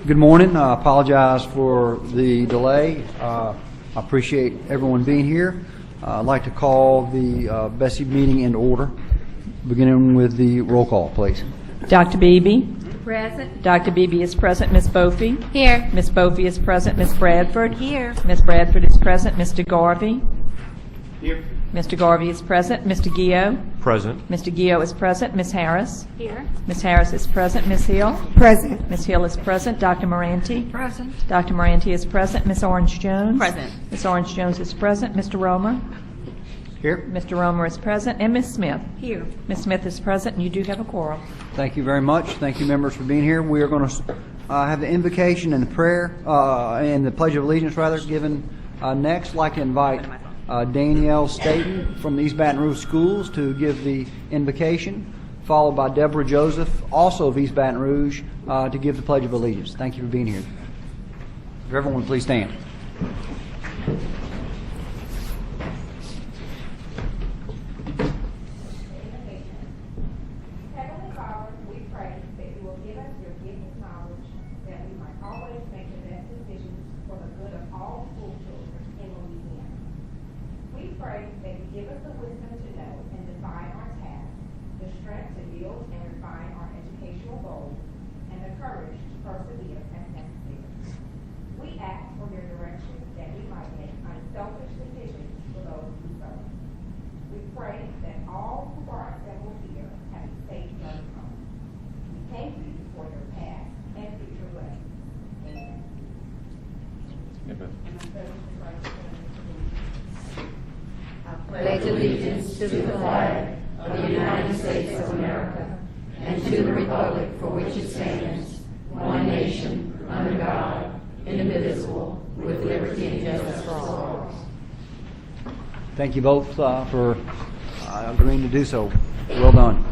Good morning. I apologize for the delay. I appreciate everyone being here. I'd like to call the BESE meeting in order, beginning with the roll call, please. Dr. Beebe? Present. Dr. Beebe is present. Ms. Bofi? Here. Ms. Bofi is present. Ms. Bradford? Here. Ms. Bradford is present. Mr. Garvey? Here. Mr. Garvey is present. Mr. Gio? Present. Mr. Gio is present. Ms. Harris? Here. Ms. Harris is present. Ms. Hill? Present. Ms. Hill is present. Dr. Moranti? Present. Dr. Moranti is present. Ms. Orange Jones? Present. Ms. Orange Jones is present. Mr. Romer? Here. Mr. Romer is present. And Ms. Smith? Here. Ms. Smith is present, and you do have a quorum. Thank you very much. Thank you, members, for being here. We are going to have the invocation and the prayer, and the Pledge of Allegiance, rather, given next. I'd like to invite Danielle Staten from the East Baton Rouge Schools to give the invocation, followed by Deborah Joseph, also of East Baton Rouge, to give the Pledge of Allegiance. Thank you for being here. If everyone please stand. Heavenly Father, we pray that you will give us your gift of knowledge, that we might always make the best decisions for the good of all school children in Louisiana. We pray that you give us the wisdom to know and define our tasks, the strength to build and refine our educational goals, and the courage to persevere as necessary. We ask for your direction that we might make unselfish decisions for those we serve. We pray that all who are assembled here have a safe journey home. We thank you for your past and future blessings. Amen. I pledge allegiance to the flag of the United States of America and to the republic for which it stands, one nation, under God, indivisible, with liberty and justice for all. Thank you both for agreeing to do so. Well done.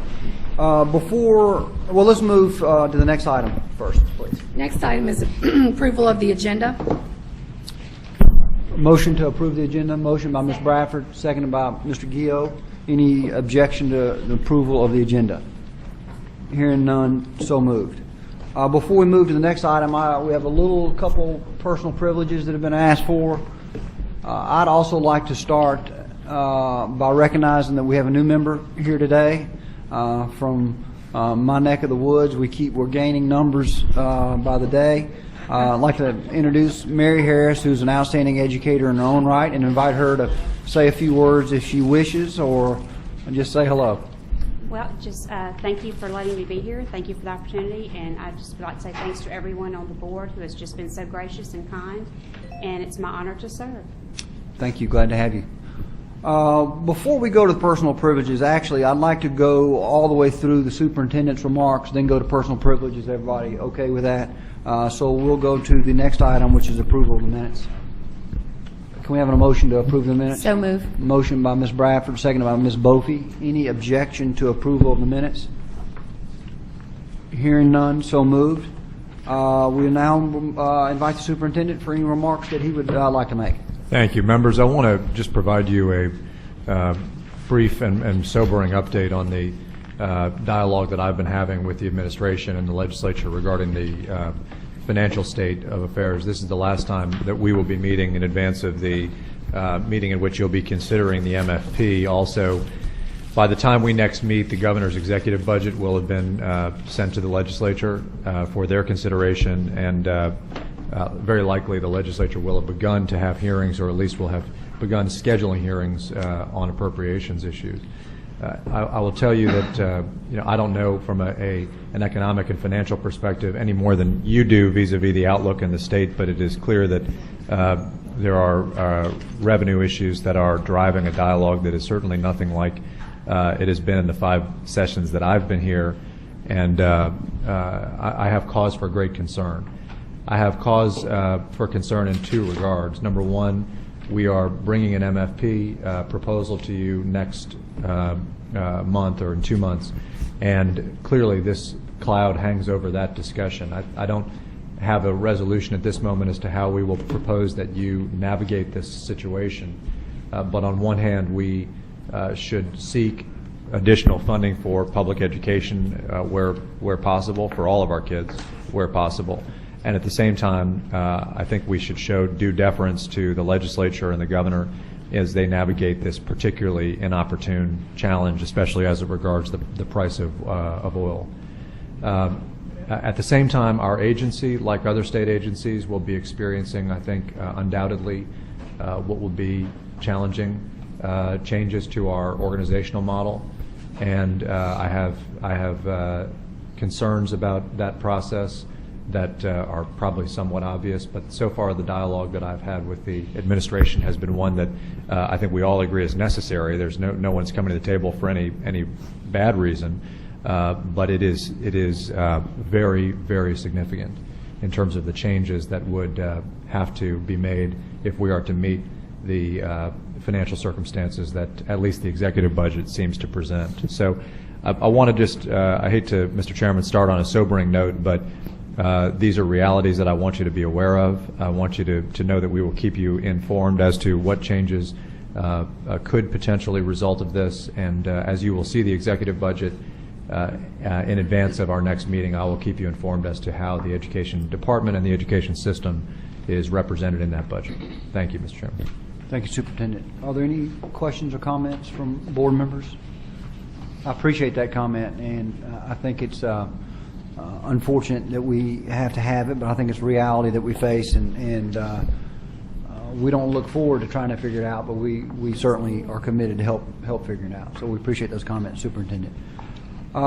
Let's move to the next item first, please. Next item is approval of the agenda. Motion to approve the agenda. Motion by Ms. Bradford, seconded by Mr. Gio. Any objection to the approval of the agenda? Hearing none, so moved. Before we move to the next item, we have a couple personal privileges that have been asked for. I'd also like to start by recognizing that we have a new member here today from my neck of the woods. We're gaining numbers by the day. I'd like to introduce Mary Harris, who's an outstanding educator in her own right, and invite her to say a few words if she wishes, or just say hello. Well, just thank you for letting me be here. Thank you for the opportunity, and I just would like to say thanks to everyone on the board who has just been so gracious and kind, and it's my honor to serve. Thank you. Glad to have you. Before we go to the personal privileges, actually, I'd like to go all the way through the superintendent's remarks, then go to personal privileges. Everybody okay with that? So we'll go to the next item, which is approval of the minutes. Can we have a motion to approve the minutes? So move. Motion by Ms. Bradford, seconded by Ms. Bofi. Any objection to approval of the minutes? Hearing none, so moved. We now invite the superintendent for any remarks that he would like to make. Thank you, members. I want to just provide you a brief and sobering update on the dialogue that I've been having with the administration and the legislature regarding the financial state of affairs. This is the last time that we will be meeting in advance of the meeting in which you'll be considering the MFP. Also, by the time we next meet, the governor's executive budget will have been sent to the legislature for their consideration, and very likely the legislature will have begun to have hearings, or at least will have begun scheduling hearings on appropriations issues. I will tell you that I don't know from an economic and financial perspective any more than you do vis-a-vis the outlook in the state, but it is clear that there are revenue issues that are driving a dialogue that is certainly nothing like it has been in the 5 sessions that I've been here, and I have cause for great concern. I have cause for concern in 2 regards. Number one, we are bringing an MFP proposal to you next month or in 2 months, and clearly this cloud hangs over that discussion. I don't have a resolution at this moment as to how we will propose that you navigate this situation, but on one hand we should seek additional funding for public education where possible, for all of our kids where possible. And at the same time, I think we should show due deference to the legislature and the governor as they navigate this particularly inopportune challenge, especially as it regards the price of oil. At the same time, our agency, like other state agencies, will be experiencing, I think, undoubtedly what will be challenging changes to our organizational model. And I have concerns about that process that are probably somewhat obvious, but so far the dialogue that I've had with the administration has been one that I think we all agree is necessary. There's no one's coming to the table for any bad reason, but it is very, very significant in terms of the changes that would have to be made if we are to meet the financial circumstances that at least the executive budget seems to present. So I want to just, I hate to, Mr. Chairman, start on a sobering note, but these are realities that I want you to be aware of. I want you to know that we will keep you informed as to what changes could potentially result of this. And as you will see the executive budget in advance of our next meeting, I will keep you informed as to how the education department and the education system is represented in that budget. Thank you, Mr. Chairman. Thank you, Superintendent. Are there any questions or comments from board members? I appreciate that comment, and I think it's unfortunate that we have to have it, but I think it's a reality that we face, and we don't look forward to trying to figure it out, but we certainly are committed to help figure it out. So we appreciate those comments, Superintendent.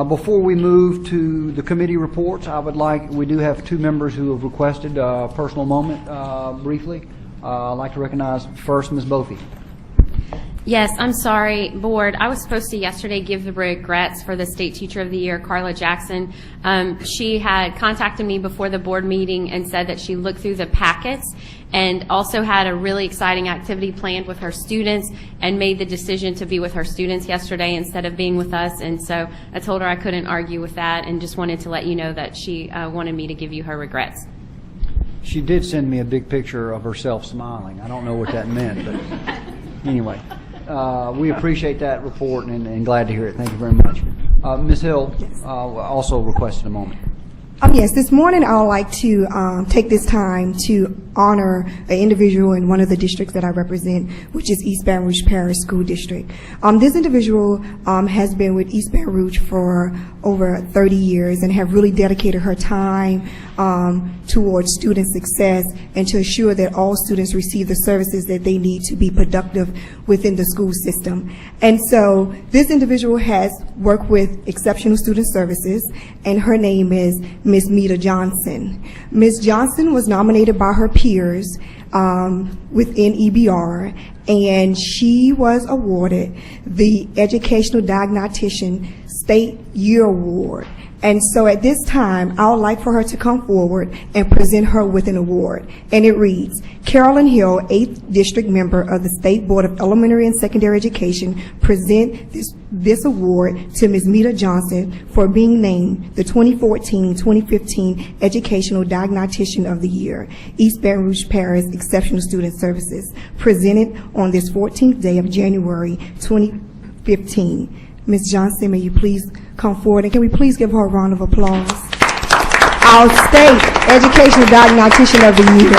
Before we move to the committee reports, we do have two members who have requested a personal moment briefly. I'd like to recognize first Ms. Bofi. Yes, I'm sorry, Board. I was supposed to yesterday give the regrets for the State Teacher of the Year, Carla Jackson. She had contacted me before the board meeting and said that she looked through the packets and also had a really exciting activity planned with her students and made the decision to be with her students yesterday instead of being with us. And so I told her I couldn't argue with that and just wanted to let you know that she wanted me to give you her regrets. She did send me a big picture of herself smiling. I don't know what that meant, but anyway. We appreciate that report and glad to hear it. Thank you very much. Ms. Hill also requested a moment. Yes, this morning I would like to take this time to honor an individual in one of the districts that I represent, which is East Baton Rouge Parish School District. This individual has been with East Baton Rouge for over 30 years and have really dedicated her time towards student success and to ensure that all students receive the services that they need to be productive within the school system. And so this individual has worked with Exceptional Student Services, and her name is Ms. Meta Johnson. Ms. Johnson was nominated by her peers within EBR, and she was awarded the Educational Diagnostician State Year Award. And so at this time, I would like for her to come forward and present her with an award. And it reads, Carolyn Hill, 8th District Member of the State Board of Elementary and Secondary Education, present this award to Ms. Meta Johnson for being named the 2014-2015 Educational Diagnostician of the Year, East Baton Rouge Parish Exceptional Student Services, presented on this 14th day of January 2015. Ms. Johnson, may you please come forward, and can we please give her a round of applause? Our State Educational Diagnostician of the Year.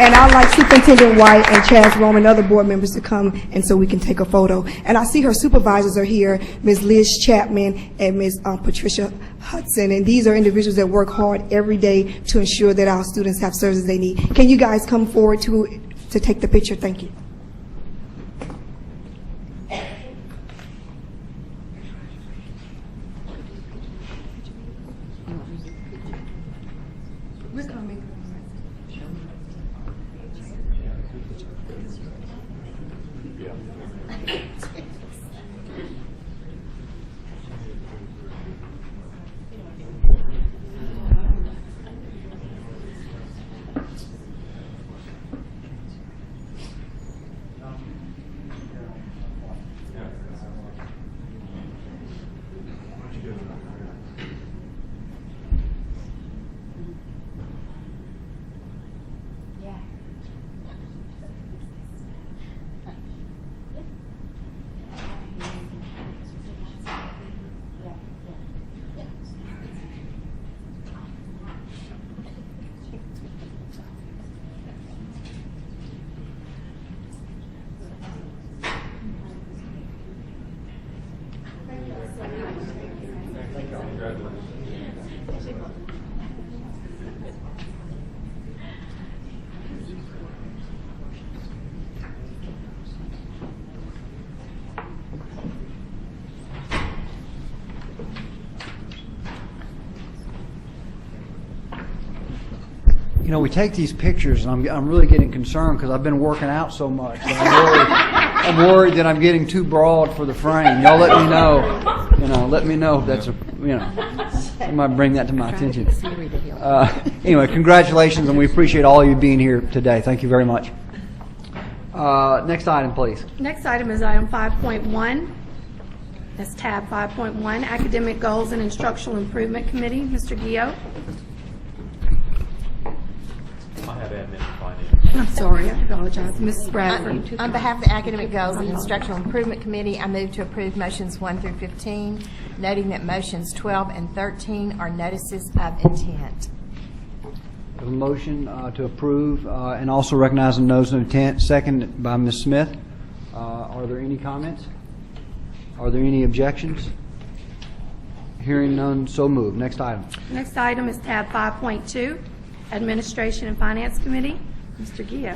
And I'd like Superintendent White and Chaz Rome and other board members to come, and so we can take a photo. And I see her supervisors are here, Ms. Liz Chapman and Ms. Patricia Hudson, and these are individuals that work hard every day to ensure that our students have services they need. Can you guys come forward to take the picture? Thank you. You know, we take these pictures, and I'm really getting concerned because I've been working out so much. That I'm worried that I'm getting too broad for the frame. Y'all let me know. You know, let me know if that's a, you know, you might bring that to my attention. Anyway, congratulations, and we appreciate all of you being here today. Thank you very much. Next item, please. Next item is item 5.1. That's tab 5.1, Academic Goals and Instructional Improvement Committee. Mr. Gio. I have admin and finance. I'm sorry, I apologize. Mrs. Bradford. On behalf of the Academic Goals and Instructional Improvement Committee, I move to approve motions 1 through 15, noting that motions 12 and 13 are notices of intent. A motion to approve and also recognize the notice of intent, second by Ms. Smith. Are there any comments? Are there any objections? Hearing none, so moved. Next item. Next item is tab 5.2, Administration and Finance Committee. Mr. Gio.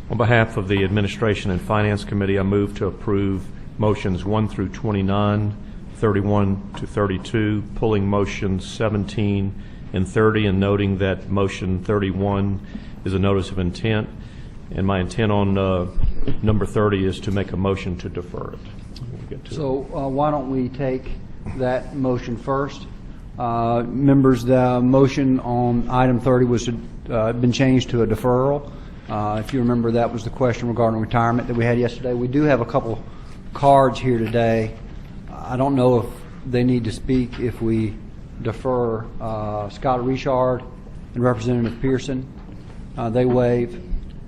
On behalf of the Administration and Finance Committee, I move to approve motions 1 through 29, 31 to 32, pulling motions 17 and 30, and noting that motion 31 is a notice of intent. And my intent on number 30 is to make a motion to defer it. We'll get to So why don't we take that motion first? Members, the motion on item 30 was been changed to a deferral. If you remember, that was the question regarding retirement that we had yesterday. We do have a couple cards here today. I don't know if they need to speak if we defer. Scott Richard and Representative Pearson, they waive.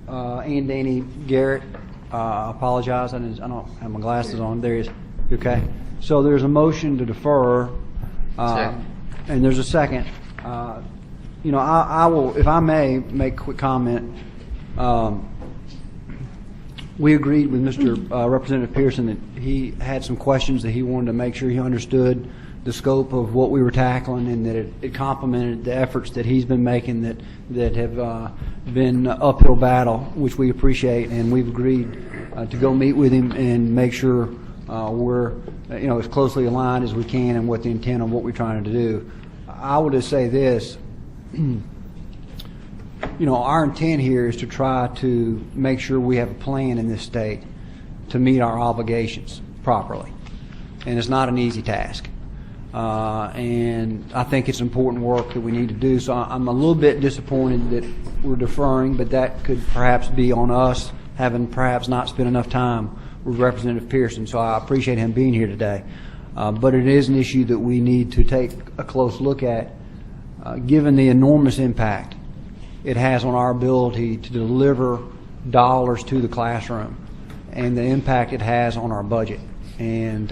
And Danny Garrett, I apologize. I don't have my glasses on. There he is. Okay. So there's a motion to defer, and there's a second. You know, I will, if I may, make a quick comment. We agreed with Mr. Representative Pearson that he had some questions that he wanted to make sure he understood the scope of what we were tackling, and that it complemented the efforts that he's been making that have been uphill battle, which we appreciate, and we've agreed to go meet with him and make sure we're as closely aligned as we can and what the intent of what we're trying to do. I would just say this. Our intent here is to try to make sure we have a plan in this state to meet our obligations properly. And it's not an easy task. And I think it's important work that we need to do. So I'm a little bit disappointed that we're deferring, but that could perhaps be on us having perhaps not spent enough time with Representative Pearson. So I appreciate him being here today. But it is an issue that we need to take a close look at, given the enormous impact it has on our ability to deliver dollars to the classroom and the impact it has on our budget. And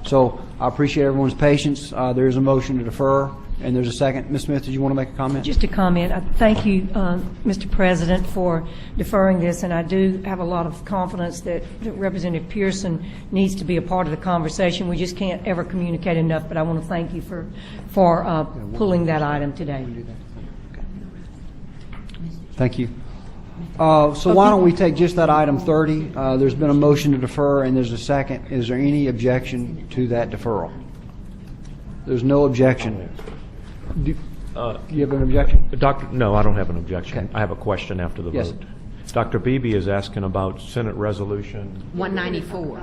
so I appreciate everyone's patience. There is a motion to defer, and there's a second. Ms. Smith, did you want to make a comment? Just a comment. Thank you, Mr. President, for deferring this, and I do have a lot of confidence that Representative Pearson needs to be a part of the conversation. We just can't ever communicate enough, but I want to thank you for pulling that item today. Thank you. So why don't we take just that item 30? There's been a motion to defer, and there's a second. Is there any objection to that deferral? There's no objection. Do you have an objection? No, I don't have an objection. Okay. I have a question after the Yes. vote. Dr. Beebe is asking about Senate Resolution. 194.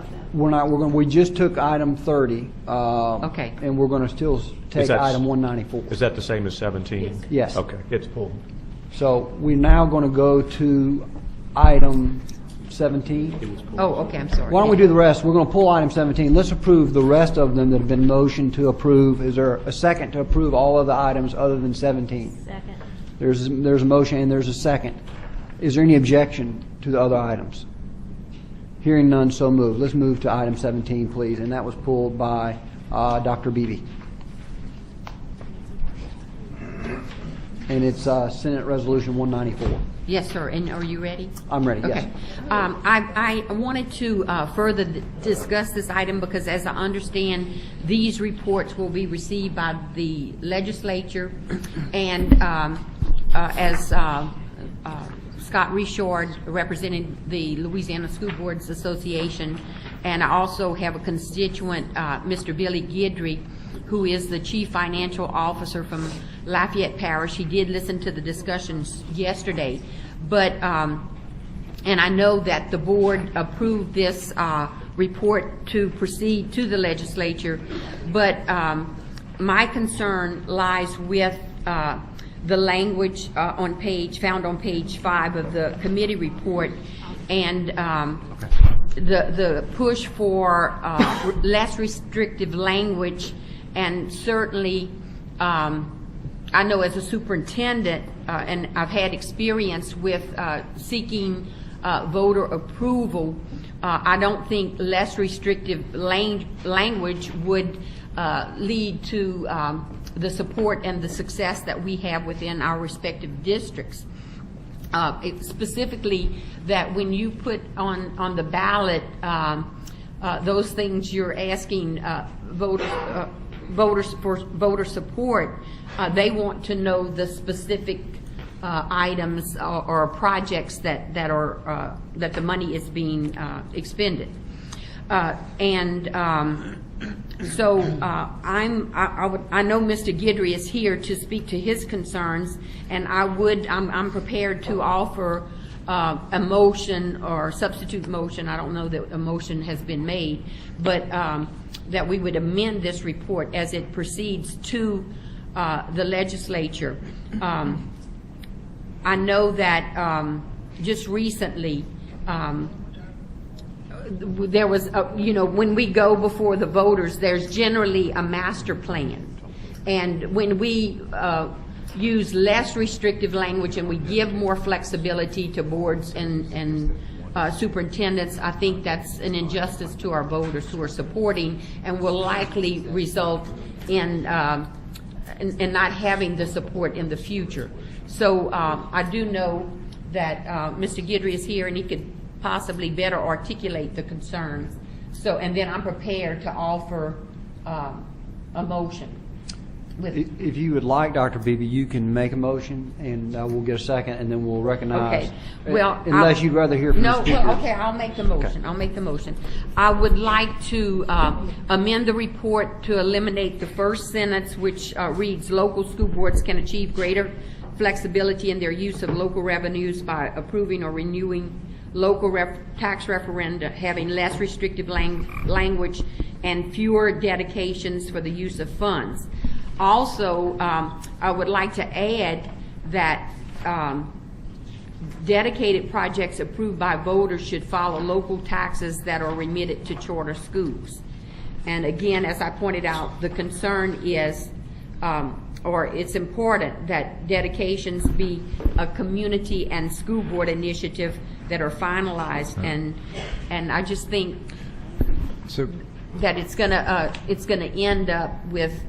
We just took item 30. Okay. And we're going to still take item 194. Is that the same as 17? Yes. Okay, it's pulled. So we're now going to go to item 17. Oh, okay, I'm sorry. Why don't we do the rest? We're going to pull item 17. Let's approve the rest of them that have been motioned to approve. Is there a second to approve all of the items other than 17? Second. There's a motion and there's a second. Is there any objection to the other items? Hearing none, so moved. Let's move to item 17, please. And that was pulled by Dr. Beebe. And it's Senate Resolution 194. Yes, sir. And are you ready? I'm ready, yes. Okay. I wanted to further discuss this item because, as I understand, these reports will be received by the legislature, and as Scott Richard representing the Louisiana School Boards Association, and I also have a constituent, Mr. Billy Guidry, who is the Chief Financial Officer from Lafayette Parish. He did listen to the discussions yesterday, but and I know that the board approved this report to proceed to the legislature, but my concern lies with the language found on page 5 of the committee report, and the push for less restrictive language. And certainly, I know as a superintendent, and I've had experience with seeking voter approval, I don't think less restrictive language would lead to the support and the success that we have within our respective districts. Specifically, that when you put on the ballot those things you're asking voters for voter support, they want to know the specific items or projects that the money is being expended, so I know Mr. Guidry is here to speak to his concerns, and I'm prepared to offer a motion or substitute motion. I don't know that a motion has been made, but that we would amend this report as it proceeds to the legislature. I know that just recently there was, when we go before the voters, there's generally a master plan. And when we use less restrictive language and we give more flexibility to boards and superintendents, I think that's an injustice to our voters who are supporting, and will likely result in not having the support in the future. So I do know that Mr. Guidry is here, and he could possibly better articulate the concerns. So, and then I'm prepared to offer a motion. If you would like, Dr. Beebe, you can make a motion, and we'll get a second, and then we'll recognize. Okay. Well, unless you'd rather hear from the speaker. No. Well, okay. I'll make the motion. Okay. I'll make the motion. I would like to amend the report to eliminate the first sentence, which reads: "Local school boards can achieve greater flexibility in their use of local revenues by approving or renewing local tax referenda having less restrictive language and fewer dedications for the use of funds." Also, I would like to add that dedicated projects approved by voters should follow local taxes that are remitted to charter schools. And again, as I pointed out, the concern is, or it's important that dedications be a community and school board initiative that are finalized, and I just think that it's gonna end up with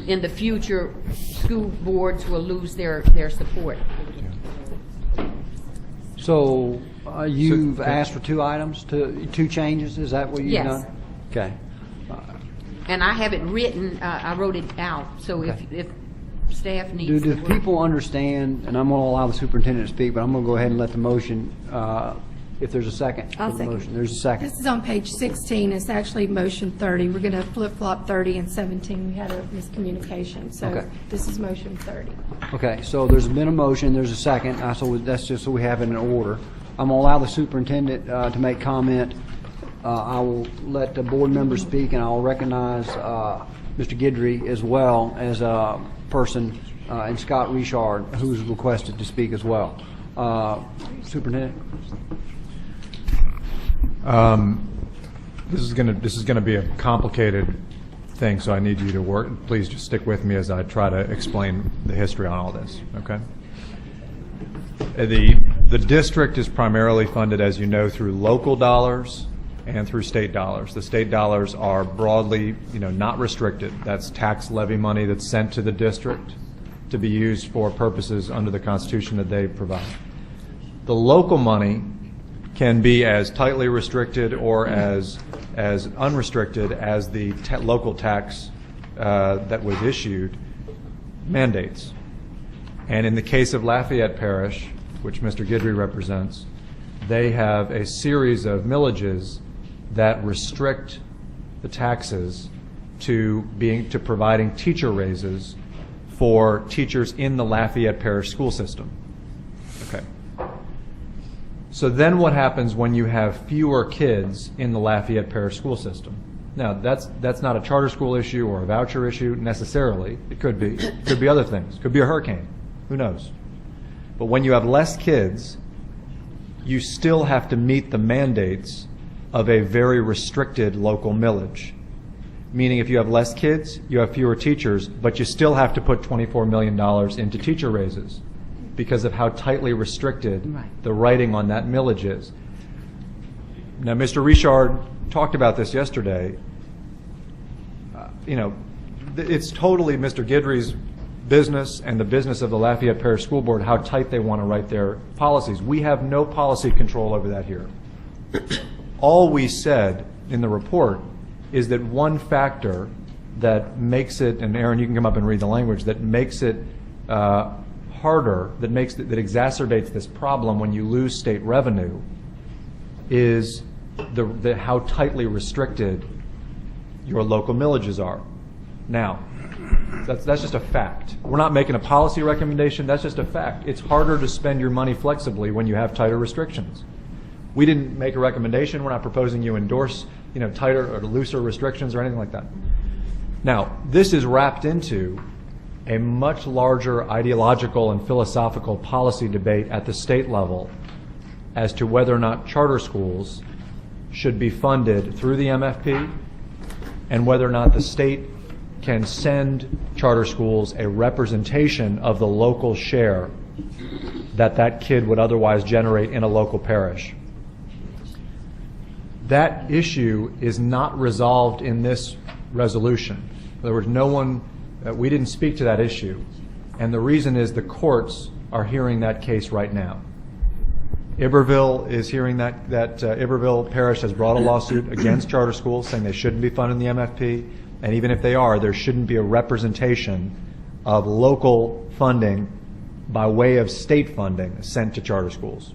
in the future school boards will lose their support. So you've asked for two items, two changes. Is that what you've Yes. done? Okay. And I have it written. I wrote it out. So Okay. if staff needs Do the word. people understand, and I'm going to allow the superintendent to speak, but I'm going to go ahead and let the motion, if there's a second. I'll for the second. motion. There's a second. This is on page 16. It's actually motion 30. We're going to flip-flop 30 and 17. We had a miscommunication. So Okay. this is motion 30. Okay, so there's been a motion, there's a second, so that's just so we have it in order. I'm going to allow the superintendent to make comment. I will let the board members speak, and I'll recognize Mr. Guidry as well as a person, and Scott Richard, who's requested to speak as well. Superintendent? This is going to be a complicated thing, so I need you to work. Please just stick with me as I try to explain the history on all this. Okay. The district is primarily funded, as you know, through local dollars and through state dollars. The state dollars are broadly, not restricted. That's tax levy money that's sent to the district to be used for purposes under the Constitution that they provide. The local money can be as tightly restricted or as unrestricted as the local tax that was issued mandates. And in the case of Lafayette Parish, which Mr. Guidry represents, they have a series of millages that restrict the taxes to providing teacher raises for teachers in the Lafayette Parish school system. Okay. So then what happens when you have fewer kids in the Lafayette Parish school system? Now, that's not a charter school issue or a voucher issue necessarily. It could be. It could be other things. It could be a hurricane. Who knows? But when you have less kids, you still have to meet the mandates of a very restricted local millage. Meaning if you have less kids, you have fewer teachers, but you still have to put $24 million into teacher raises because of how tightly restricted the writing on that millage is. Now, Mr. Richard talked about this yesterday. It's totally Mr. Guidry's business and the business of the Lafayette Parish School Board how tight they want to write their policies. We have no policy control over that here. All we said in the report is that one factor that makes it, and Aaron, you can come up and read the language, that makes it harder, that exacerbates this problem when you lose state revenue is the how tightly restricted your local millages are. Now, that's just a fact. We're not making a policy recommendation. That's just a fact. It's harder to spend your money flexibly when you have tighter restrictions. We didn't make a recommendation. We're not proposing you endorse, tighter or looser restrictions or anything like that. Now, this is wrapped into a much larger ideological and philosophical policy debate at the state level as to whether or not charter schools should be funded through the MFP and whether or not the state can send charter schools a representation of the local share that kid would otherwise generate in a local parish. That issue is not resolved in this resolution. In other words, we didn't speak to that issue. And the reason is the courts are hearing that case right now. Iberville is hearing that Iberville Parish has brought a lawsuit against charter schools saying they shouldn't be funded in the MFP. And even if they are, there shouldn't be a representation of local funding by way of state funding sent to charter schools.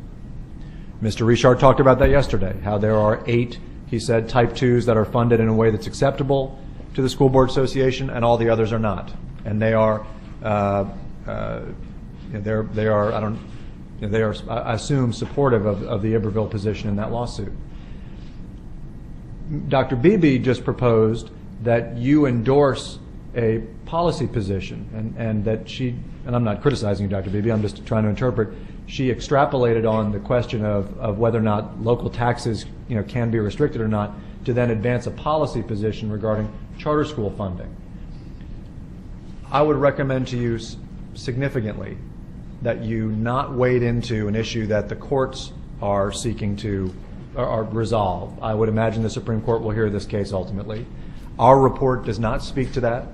Mr. Richard talked about that yesterday, how there are 8, he said, type 2s that are funded in a way that's acceptable to the School Board Association, and all the others are not. And they are, I assume, supportive of the Iberville position in that lawsuit. Dr. Beebe just proposed that you endorse a policy position, and that and I'm not criticizing you, Dr. Beebe, I'm just trying to interpret, she extrapolated on the question of whether or not local taxes can be restricted or not to then advance a policy position regarding charter school funding. I would recommend to you significantly that you not wade into an issue that the courts are seeking to resolve. I would imagine the Supreme Court will hear this case ultimately. Our report does not speak to that.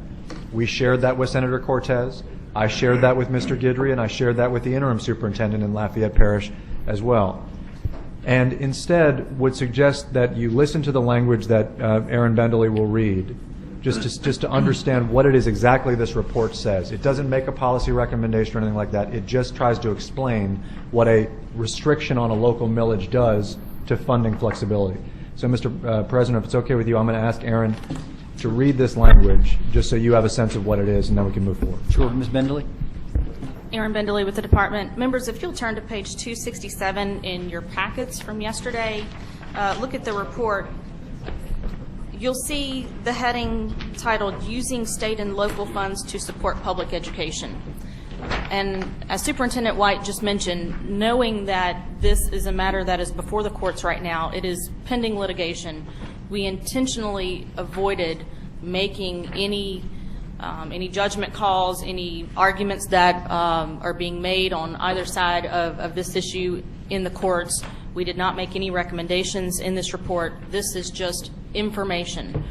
We shared that with Senator Cortez. I shared that with Mr. Guidry, and I shared that with the interim superintendent in Lafayette Parish as well. And instead would suggest that you listen to the language that Aaron Bendeley will read, just to understand what it is exactly this report says. It doesn't make a policy recommendation or anything like that. It just tries to explain what a restriction on a local millage does to funding flexibility. So, Mr. President, if it's okay with you, I'm going to ask Aaron to read this language just so you have a sense of what it is, and then we can move forward. Sure. Ms. Bendeley? Aaron Bendeley with the department. Members, if you'll turn to page 267 in your packets from yesterday, look at the report. You'll see the heading titled Using State and Local Funds to Support Public Education. And as Superintendent White just mentioned, knowing that this is a matter that is before the courts right now, it is pending litigation, we intentionally avoided making any judgment calls, any arguments that are being made on either side of this issue in the courts. We did not make any recommendations in this report. This is just information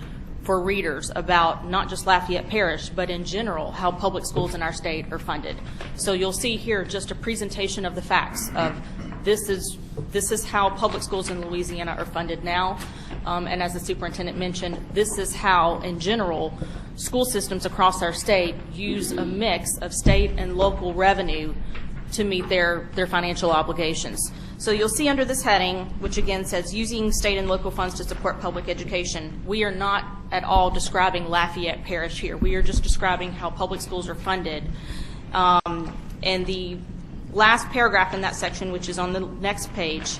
for readers about not just Lafayette Parish, but in general, how public schools in our state are funded. So you'll see here just a presentation of the facts of this is how public schools in Louisiana are funded now. And as the superintendent mentioned, this is how, in general, school systems across our state use a mix of state and local revenue to meet their financial obligations. So you'll see under this heading, which again says using state and local funds to support public education, we are not at all describing Lafayette Parish here. We are just describing how public schools are funded. And the last paragraph in that section, which is on the next page,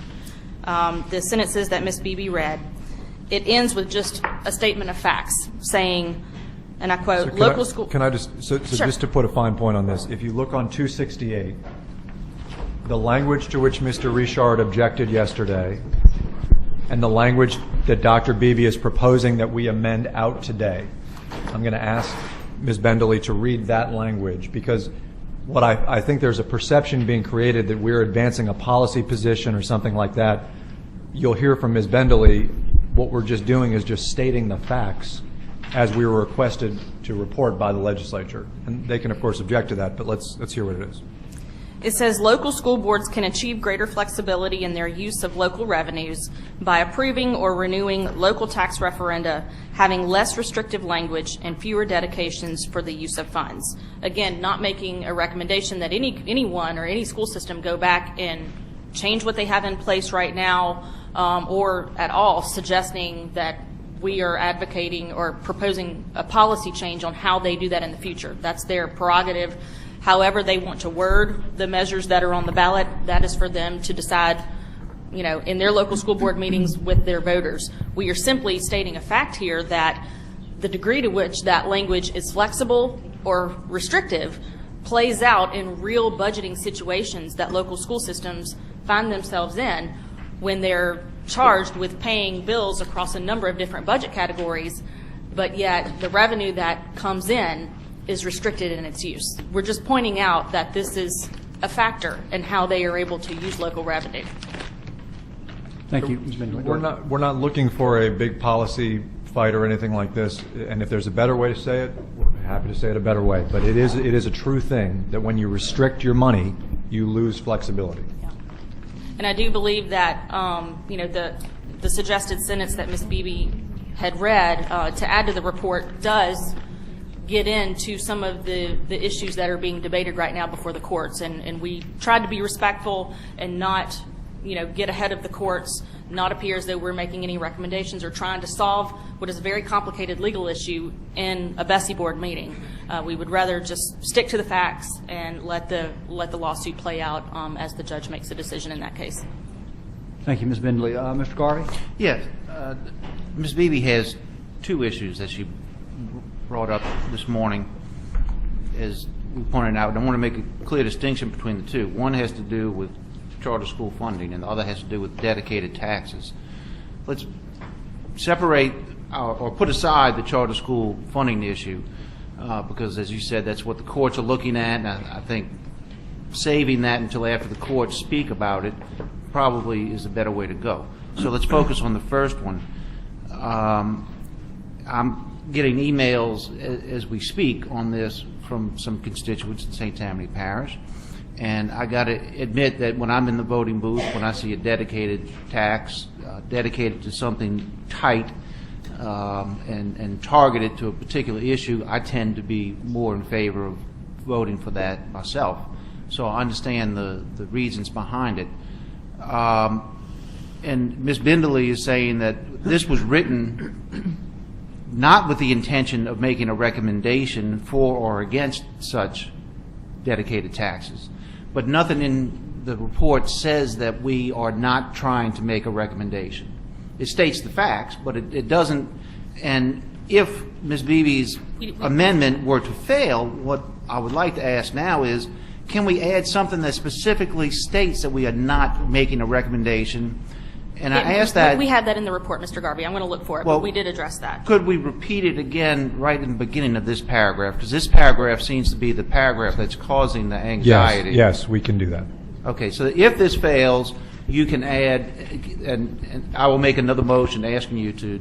the sentences that Ms. Beebe read, it ends with just a statement of facts saying, and I quote, So local school. Can I just, so Sure. just to put a fine point on this, if you look on 268, the language to which Mr. Richard objected yesterday and the language that Dr. Beebe is proposing that we amend out today, I'm going to ask Ms. Bendeley to read that language, because what I think there's a perception being created that we're advancing a policy position or something like that. You'll hear from Ms. Bendeley, what we're just doing is just stating the facts as we were requested to report by the legislature. And they can, of course, object to that, but let's hear what it is. It says local school boards can achieve greater flexibility in their use of local revenues by approving or renewing local tax referenda, having less restrictive language and fewer dedications for the use of funds. Again, not making a recommendation that anyone or any school system go back and change what they have in place right now, or at all suggesting that we are advocating or proposing a policy change on how they do that in the future. That's their prerogative. However they want to word the measures that are on the ballot, that is for them to decide, you know, in their local school board meetings with their voters. We are simply stating a fact here that the degree to which that language is flexible or restrictive plays out in real budgeting situations that local school systems find themselves in when they're charged with paying bills across a number of different budget categories, but yet the revenue that comes in is restricted in its use. We're just pointing out that this is a factor in how they are able to use local revenue. Thank you, Ms. Bendeley. We're not looking for a big policy fight or anything like this, and if there's a better way to say it, we're happy to say it a better way. But it is a true thing that when you restrict your money, you lose flexibility. And I do believe that, you know, the suggested sentence that Ms. Beebe had read to add to the report does get into some of the issues that are being debated right now before the courts. And we tried to be respectful and not, you know, get ahead of the courts, not appear as though we're making any recommendations or trying to solve what is a very complicated legal issue in a BESE Board meeting. We would rather just stick to the facts and let the lawsuit play out as the judge makes a decision in that case. Thank you, Ms. Bendeley. Mr. Garvey? Yes. Ms. Beebe has two issues that she brought up this morning, as we pointed out. And I want to make a clear distinction between the two. One has to do with charter school funding, and the other has to do with dedicated taxes. Let's separate or put aside the charter school funding issue, because, as you said, that's what the courts are looking at, and I think saving that until after the courts speak about it probably is a better way to go. So let's focus on the first one. I'm getting emails as we speak on this from some constituents in St. Tammany Parish, and I got to admit that when I'm in the voting booth, when I see a dedicated tax dedicated to something tight and targeted to a particular issue, I tend to be more in favor of voting for that myself. So I understand the reasons behind it. And Ms. Bendeley is saying that this was written not with the intention of making a recommendation for or against such dedicated taxes. But nothing in the report says that we are not trying to make a recommendation. It states the facts, but it doesn't. And if Ms. Beebe's amendment were to fail, what I would like to ask now is, can we add something that specifically states that we are not making a recommendation? And I asked that. We had that in the report, Mr. Garvey. I'm going to look for it, Well, but we did address that. Could we repeat it again right in the beginning of this paragraph? Because this paragraph seems to be the paragraph that's causing the anxiety. Yes, we can do that. Okay, so if this fails, you can add, and I will make another motion asking you to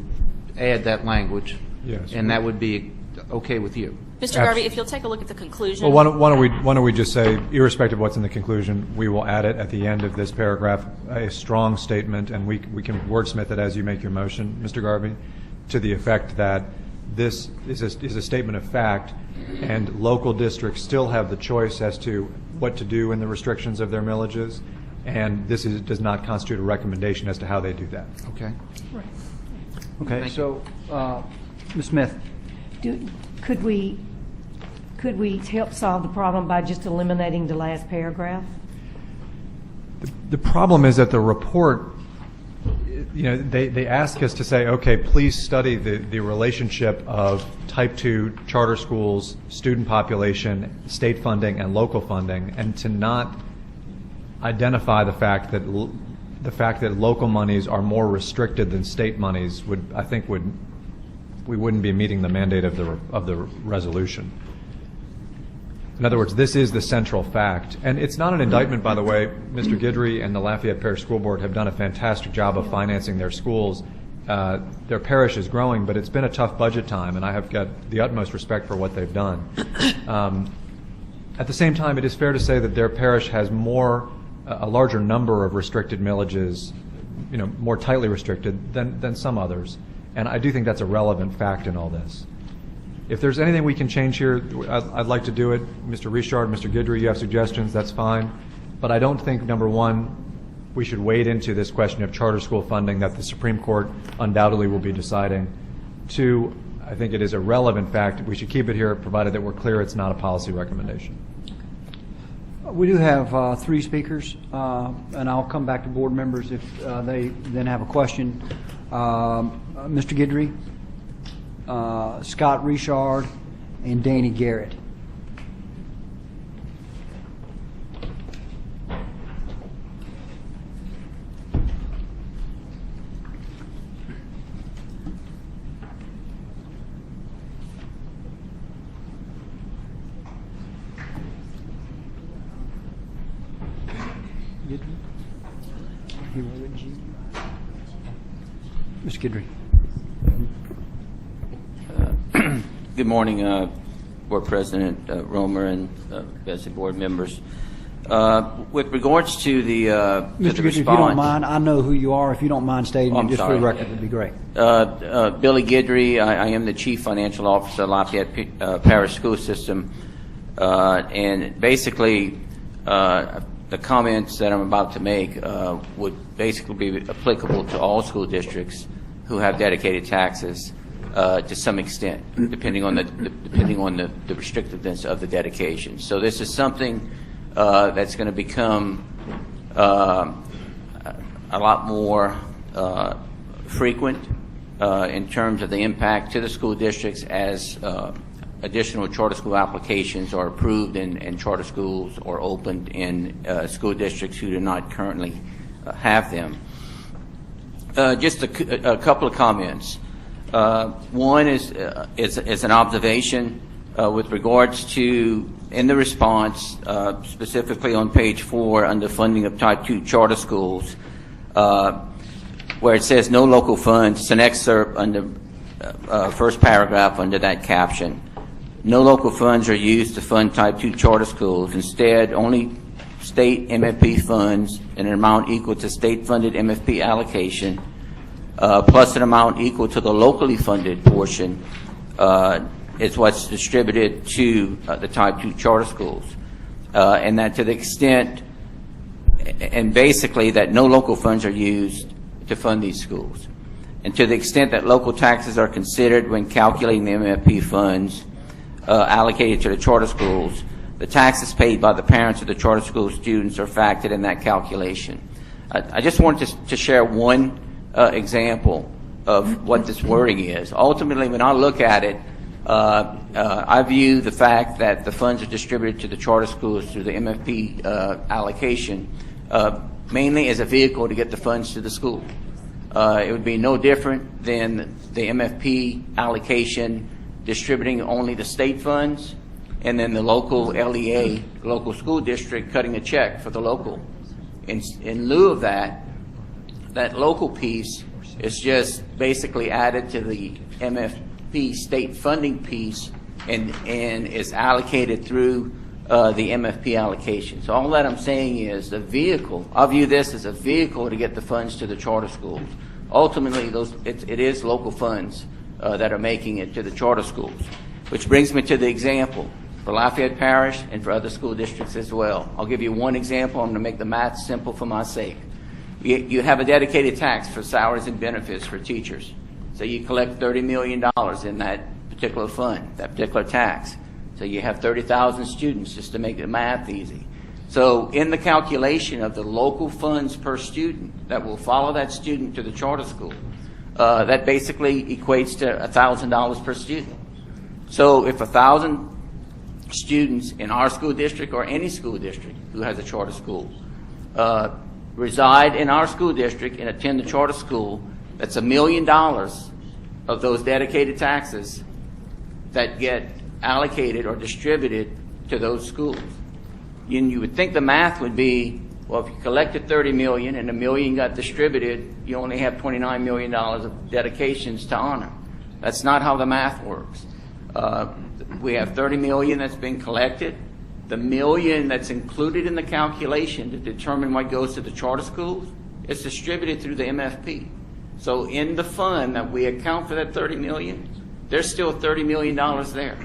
add that language. Yes. And that would be okay with you. Mr. Garvey, if you'll take a look at the conclusion. Well, why don't we just say, irrespective of what's in the conclusion, we will add it at the end of this paragraph, a strong statement, and we can wordsmith it as you make your motion, Mr. Garvey, to the effect that this is a statement of fact, and local districts still have the choice as to what to do in the restrictions of their millages, and this does not constitute a recommendation as to how they do that. Okay. Okay, so Ms. Smith? Could we help solve the problem by just eliminating the last paragraph? The problem is that the report, they ask us to say, okay, please study the relationship of type 2 charter schools, student population, state funding, and local funding, and to not identify the fact that local monies are more restricted than state monies we wouldn't be meeting the mandate of the resolution. In other words, this is the central fact. And it's not an indictment, by the way. Mr. Guidry and the Lafayette Parish School Board have done a fantastic job of financing their schools. Their parish is growing, but it's been a tough budget time, and I have got the utmost respect for what they've done. At the same time, it is fair to say that their parish has a larger number of restricted millages, more tightly restricted than some others. And I do think that's a relevant fact in all this. If there's anything we can change here, I'd like to do it. Mr. Richard, Mr. Guidry, you have suggestions, that's fine. But I don't think, number one, we should wade into this question of charter school funding that the Supreme Court undoubtedly will be deciding. Two, I think it is a relevant fact. We should keep it here, provided that we're clear it's not a policy recommendation. We do have 3 speakers, and I'll come back to board members if they then have a question. Mr. Guidry, Scott Richard, and Danny Garrett. Mr. Guidry. Good morning, Board President Romer and BESE Board members. With regards to the Mr. Guidry, if you don't mind, I know who you are. If you don't mind stating it just for the record, it'd be great. Billy Guidry, I am the Chief Financial Officer of Lafayette Parish School System. And basically, the comments that I'm about to make would basically be applicable to all school districts who have dedicated taxes to some extent, depending on the restrictiveness of the dedication. So this is something that's going to become a lot more frequent in terms of the impact to the school districts as additional charter school applications are approved in charter schools or opened in school districts who do not currently have them. Just a couple of comments. One is an observation with regards to, in the response, specifically on page 4 under funding of type 2 charter schools, where it says no local funds. It's an excerpt under first paragraph under that caption. No local funds are used to fund type 2 charter schools. Instead, only state MFP funds in an amount equal to state-funded MFP allocation plus an amount equal to the locally funded portion is what's distributed to the type 2 charter schools. And that to the extent, and basically that no local funds are used to fund these schools. And to the extent that local taxes are considered when calculating the MFP funds allocated to the charter schools, the taxes paid by the parents of the charter school students are factored in that calculation. I just wanted to share one example of what this wording is. Ultimately, when I look at it, I view the fact that the funds are distributed to the charter schools through the MFP allocation mainly as a vehicle to get the funds to the school. It would be no different than the MFP allocation distributing only the state funds and then the local LEA, local school district, cutting a check for the local. In lieu of that, that local piece is just basically added to the MFP state funding piece and is allocated through the MFP allocation. So all that I'm saying is the vehicle, I view this as a vehicle to get the funds to the charter schools. Ultimately, it is local funds that are making it to the charter schools, which brings me to the example for Lafayette Parish and for other school districts as well. I'll give you one example. I'm going to make the math simple for my sake. You have a dedicated tax for salaries and benefits for teachers. So you collect $30 million in that particular fund, that particular tax. So you have 30,000 students, just to make the math easy. So in the calculation of the local funds per student that will follow that student to the charter school, that basically equates to $1,000 per student. So if 1,000 students in our school district or any school district who has a charter school reside in our school district and attend the charter school, that's $1 million of those dedicated taxes that get allocated or distributed to those schools. And you would think the math would be, well, if you collected $30 million and $1 million got distributed, you only have $29 million of dedications to honor. That's not how the math works. We have $30 million that's been collected. The $1 million that's included in the calculation to determine what goes to the charter schools is distributed through the MFP. So in the fund that we account for that $30 million, there's still $30 million there.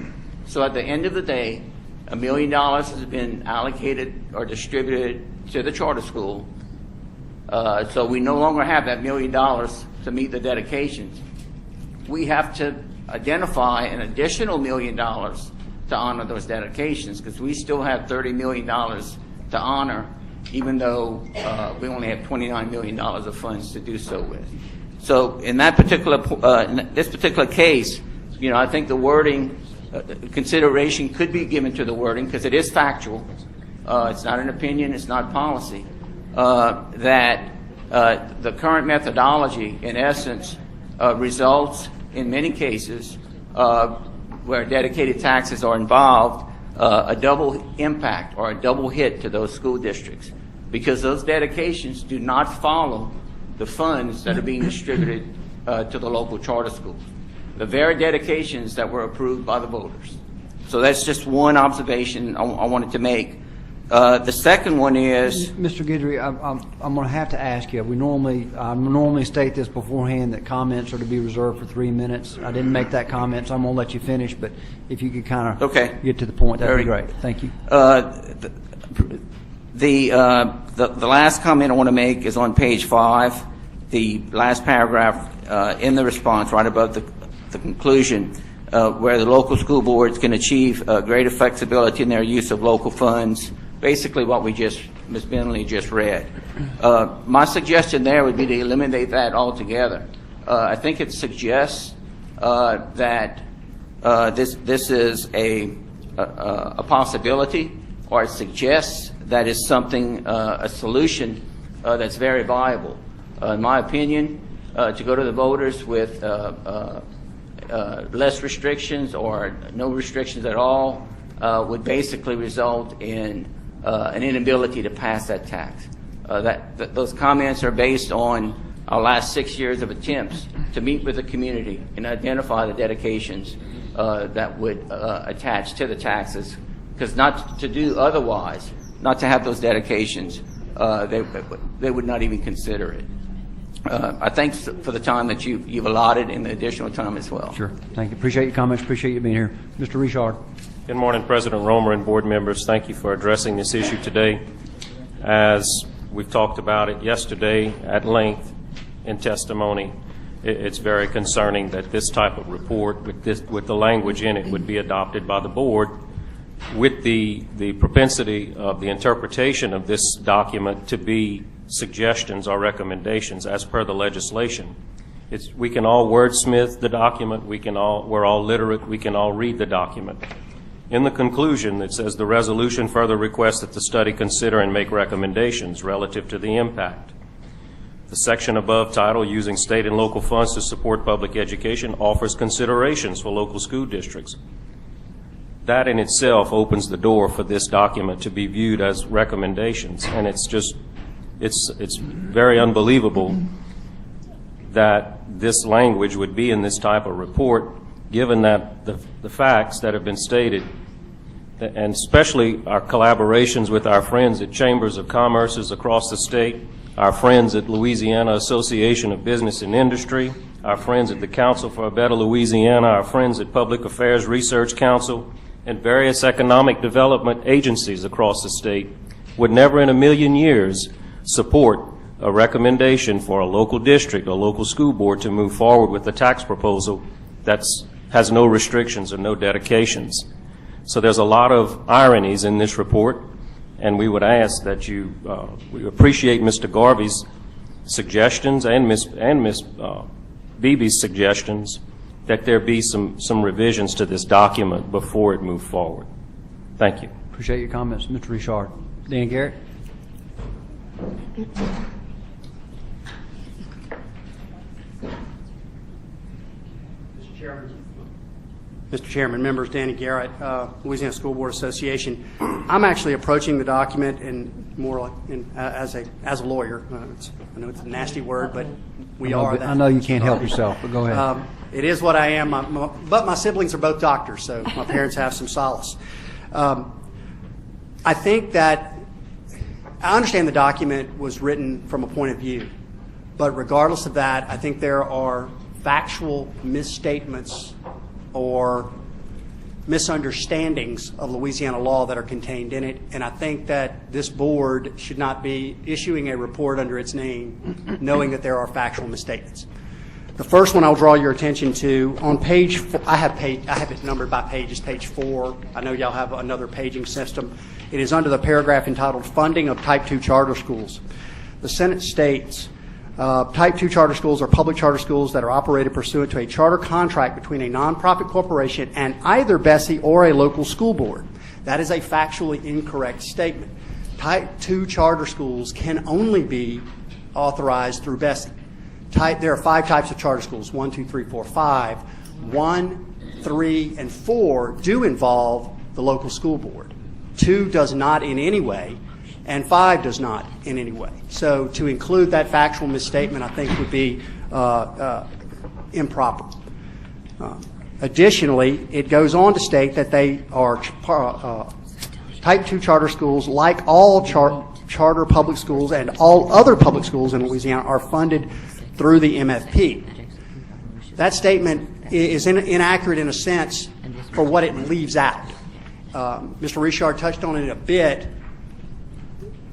So at the end of the day, $1 million has been allocated or distributed to the charter school. So we no longer have that $1 million to meet the dedications. We have to identify an additional $1 million to honor those dedications, because we still have $30 million to honor, even though we only have $29 million of funds to do so with. So in that particular, in this particular case, you know, I think the wording, consideration could be given to the wording, because it is factual. It's not an opinion, it's not policy. That the current methodology, in essence, results in many cases where dedicated taxes are involved, a double impact or a double hit to those school districts, because those dedications do not follow the funds that are being distributed to the local charter schools, the very dedications that were approved by the voters. So that's just one observation I wanted to make. The second one is, Mr. Guidry, I'm going to have to ask you. I normally state this beforehand, that comments are to be reserved for 3 minutes. I didn't make that comment, so I'm going to let you finish. But if you could kind of get to the point, that'd be great. Thank you. The last comment I want to make is on page 5, the last paragraph in the response, right above the conclusion, where the local school boards can achieve greater flexibility in their use of local funds. Basically what Ms. Bentley just read. My suggestion there would be to eliminate that altogether. I think it suggests that this is a possibility, or it suggests that it's something, a solution that's very viable. In my opinion, to go to the voters with less restrictions or no restrictions at all would basically result in an inability to pass that tax. Those comments are based on our last 6 years of attempts to meet with the community and identify the dedications that would attach to the taxes, because not to do otherwise, not to have those dedications, they would not even consider it. I thank for the time that you've allotted and the additional time as well. Sure. Thank you. Appreciate your comments. Appreciate you being here. Mr. Richard. Good morning, President Romer and board members. Thank you for addressing this issue today. As we've talked about it yesterday at length in testimony, it's very concerning that this type of report with the language in it would be adopted by the board with the propensity of the interpretation of this document to be suggestions or recommendations as per the legislation. We can all wordsmith the document. We're all literate. We can all read the document. In the conclusion, it says the resolution further requests that the study consider and make recommendations relative to the impact. The section above, titled Using State and Local Funds to Support Public Education, offers considerations for local school districts. That in itself opens the door for this document to be viewed as recommendations, and it's very unbelievable that this language would be in this type of report, given that the facts that have been stated, and especially our collaborations with our friends at Chambers of Commerce across the state, our friends at Louisiana Association of Business and Industry, our friends at the Council for a Better Louisiana, our friends at Public Affairs Research Council, and various economic development agencies across the state would never in a million years support a recommendation for a local district, a local school board to move forward with a tax proposal that has no restrictions and no dedications. So there's a lot of ironies in this report, and we would ask that we appreciate Mr. Garvey's suggestions and Ms. Beebe's suggestions that there be some revisions to this document before it moves forward. Thank you. Appreciate your comments, Mr. Richard. Dan Garrett? Mr. Chairman, members, Danny Garrett, Louisiana School Board Association. I'm actually approaching the document as a lawyer. I know it's a nasty word, but we are that. I know you can't help yourself, but go ahead. It is what I am, but my siblings are both doctors, so my parents have some solace. I think that I understand the document was written from a point of view, but regardless of that, I think there are factual misstatements or misunderstandings of Louisiana law that are contained in it, and I think that this board should not be issuing a report under its name knowing that there are factual misstatements. The first one I'll draw your attention to on page 4, I have it numbered by pages, page 4. I know y'all have another paging system. It is under the paragraph entitled Funding of Type 2 Charter Schools. The Senate states, Type 2 charter schools are public charter schools that are operated pursuant to a charter contract between a nonprofit corporation and either BESE or a local school board. That is a factually incorrect statement. Type 2 charter schools can only be authorized through BESE. There are 5 types of charter schools, 1, 2, 3, 4, 5. 1, 3, and 4 do involve the local school board. 2 does not in any way, and 5 does not in any way. So to include that factual misstatement, I think, would be improper. Additionally, it goes on to state that they are Type 2 charter schools, like all charter public schools and all other public schools in Louisiana, are funded through the MFP. That statement is inaccurate in a sense for what it leaves out. Mr. Richard touched on it a bit.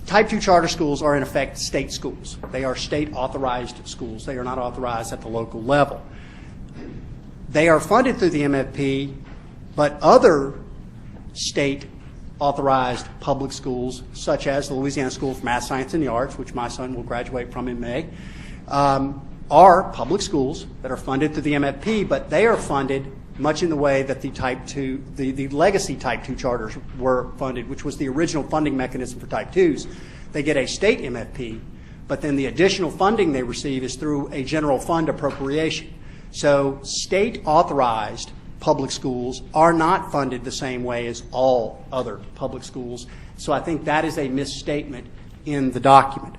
Type 2 charter schools are in effect state schools. They are state authorized schools. They are not authorized at the local level. They are funded through the MFP, but other state authorized public schools, such as the Louisiana School for Math, Science, and the Arts, which my son will graduate from in May, are public schools that are funded through the MFP, but they are funded much in the way that the legacy Type 2 charters were funded, which was the original funding mechanism for Type 2s. They get a state MFP, but then the additional funding they receive is through a general fund appropriation. So state authorized public schools are not funded the same way as all other public schools. So I think that is a misstatement in the document.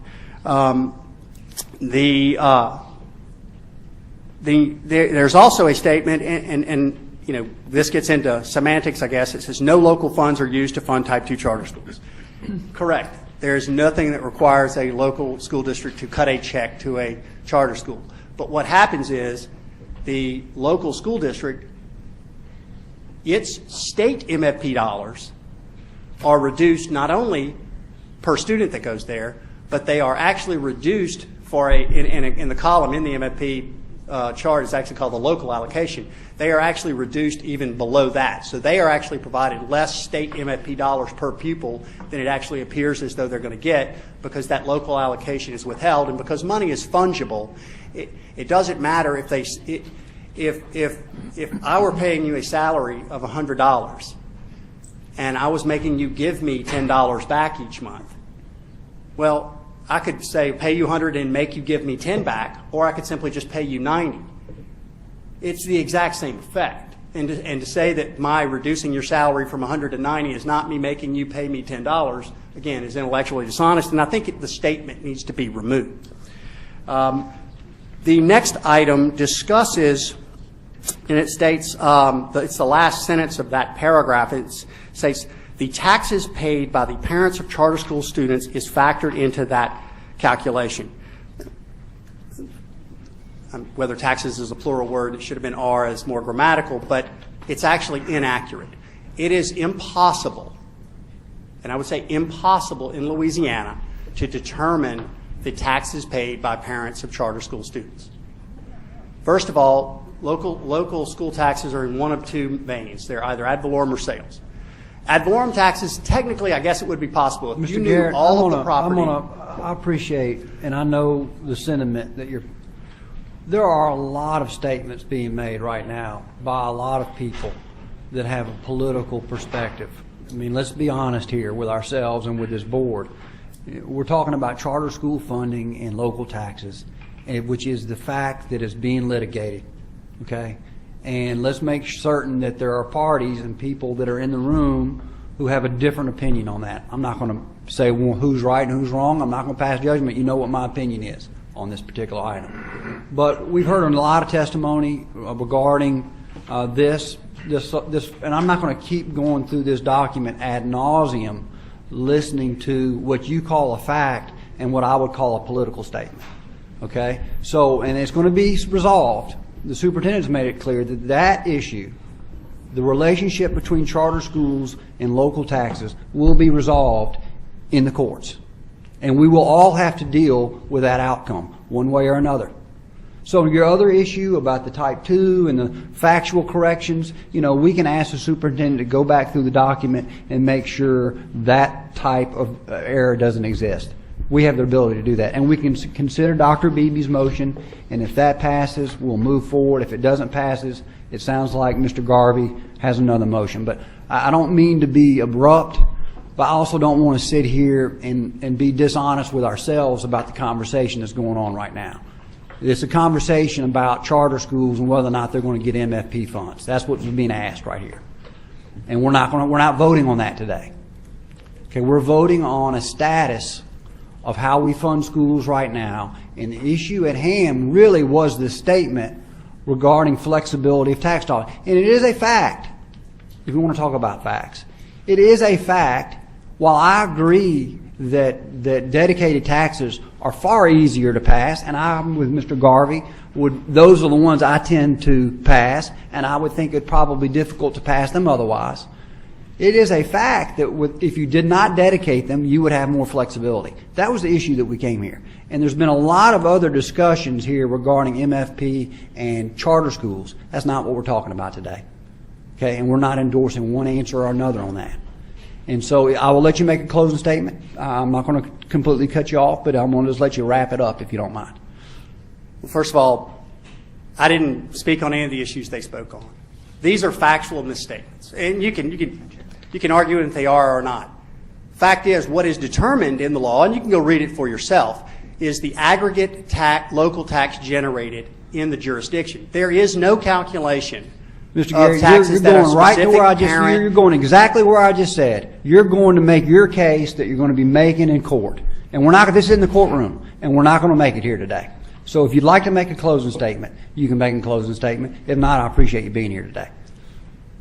There's also a statement, and you know, this gets into semantics, I guess. It says no local funds are used to fund Type 2 charter schools. Correct. There is nothing that requires a local school district to cut a check to a charter school. But what happens is the local school district, its state MFP dollars are reduced not only per student that goes there, but they are actually reduced for in the column in the MFP chart is actually called the local allocation. They are actually reduced even below that. So they are actually provided less state MFP dollars per pupil than it actually appears as though they're going to get, because that local allocation is withheld. And because money is fungible, it doesn't matter if I were paying you a salary of $100 and I was making you give me $10 back each month. Well, I could say pay you $100 and make you give me $10 back, or I could simply just pay you $90. It's the exact same effect. And to say that my reducing your salary from $100 to $90 is not me making you pay me $10, again, is intellectually dishonest, and I think the statement needs to be removed. The next item discusses, and it states, it's the last sentence of that paragraph, it says, the taxes paid by the parents of charter school students is factored into that calculation. Whether taxes is a plural word, it should have been are as more grammatical, but it's actually inaccurate. It is impossible, and I would say impossible in Louisiana, to determine the taxes paid by parents of charter school students. First of all, local school taxes are in one of two veins. They're either ad valorem or sales. Ad valorem taxes, technically, I guess it would be possible if you knew Garrett, all of the property. I appreciate, and I know the sentiment that there are a lot of statements being made right now by a lot of people that have a political perspective. I mean, let's be honest here with ourselves and with this board. We're talking about charter school funding and local taxes, which is the fact that is being litigated, okay? And let's make certain that there are parties and people that are in the room who have a different opinion on that. I'm not going to say who's right and who's wrong. I'm not going to pass judgment. You know what my opinion is on this particular item. But we've heard a lot of testimony regarding this, and I'm not going to keep going through this document ad nauseum, listening to what you call a fact and what I would call a political statement. Okay? So, and it's going to be resolved. The superintendent's made it clear that that issue, the relationship between charter schools and local taxes, will be resolved in the courts. And we will all have to deal with that outcome, one way or another. So your other issue about the type 2 and the factual corrections, we can ask the superintendent to go back through the document and make sure that type of error doesn't exist. We have the ability to do that. And we can consider Dr. Beebe's motion, and if that passes, we'll move forward. If it doesn't passes, it sounds like Mr. Garvey has another motion. But I don't mean to be abrupt, but I also don't want to sit here and be dishonest with ourselves about the conversation that's going on right now. It's a conversation about charter schools and whether or not they're going to get MFP funds. That's what's being asked right here. And we're not voting on that today. Okay, we're voting on a status of how we fund schools right now, and the issue at hand really was the statement regarding flexibility of tax dollars. And it is a fact, if you want to talk about facts, it is a fact, while I agree that dedicated taxes are far easier to pass, and I'm with Mr. Garvey, those are the ones I tend to pass, and I would think it probably difficult to pass them otherwise. It is a fact that if you did not dedicate them, you would have more flexibility. That was the issue that we came here. And there's been a lot of other discussions here regarding MFP and charter schools. That's not what we're talking about today. Okay, and we're not endorsing one answer or another on that. And so I will let you make a closing statement. I'm not going to completely cut you off, but I'm going to just let you wrap it up if you don't mind. Well, first of all, I didn't speak on any of the issues they spoke on. These are factual misstatements, and you can argue if they are or not. Fact is, what is determined in the law, and you can go read it for yourself, is the aggregate local tax generated in the jurisdiction. There is no calculation Mr. Gary, you're going right to where you're going exactly where I just said. You're going to make your case that you're going to be making in court. And this is in the courtroom, and we're not going to make it here today. So if you'd like to make a closing statement, you can make a closing statement. If not, I appreciate you being here today.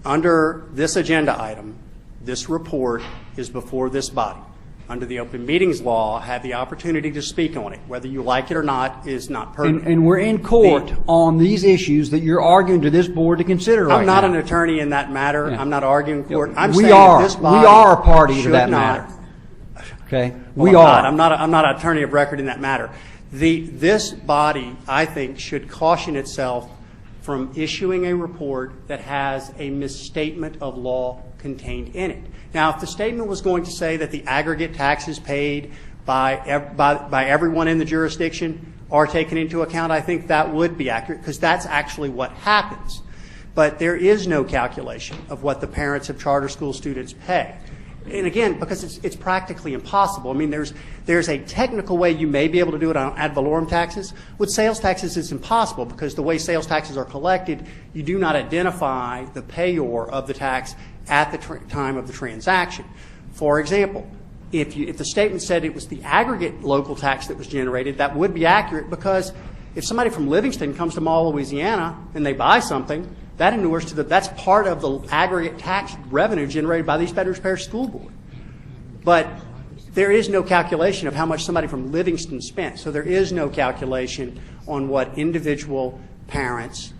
Under this agenda item, this report is before this body. Under the Open Meetings Law, I have the opportunity to speak on it. Whether you like it or not is not pertinent. And we're in court on these issues that you're arguing to this board to consider right now. I'm not an attorney in that matter. Yeah. I'm not arguing in court. I'm we saying are. That this body we are a party to that not, matter. Okay? Well, we are. I'm not an attorney of record in that matter. This body, I think, should caution itself from issuing a report that has a misstatement of law contained in it. Now, if the statement was going to say that the aggregate taxes paid by everyone in the jurisdiction are taken into account, I think that would be accurate, because that's actually what happens. But there is no calculation of what the parents of charter school students pay. And again, because it's practically impossible. I mean, there's a technical way you may be able to do it on ad valorem taxes. With sales taxes, it's impossible, because the way sales taxes are collected, you do not identify the payor of the tax at the time of the transaction. For example, if the statement said it was the aggregate local tax that was generated, that would be accurate, because if somebody from Livingston comes to Mall, Louisiana, and they buy something, that inures to that's part of the aggregate tax revenue generated by the East Baton Rouge Parish School Board. But there is no calculation of how much somebody from Livingston spent. So there is no calculation on what individual parents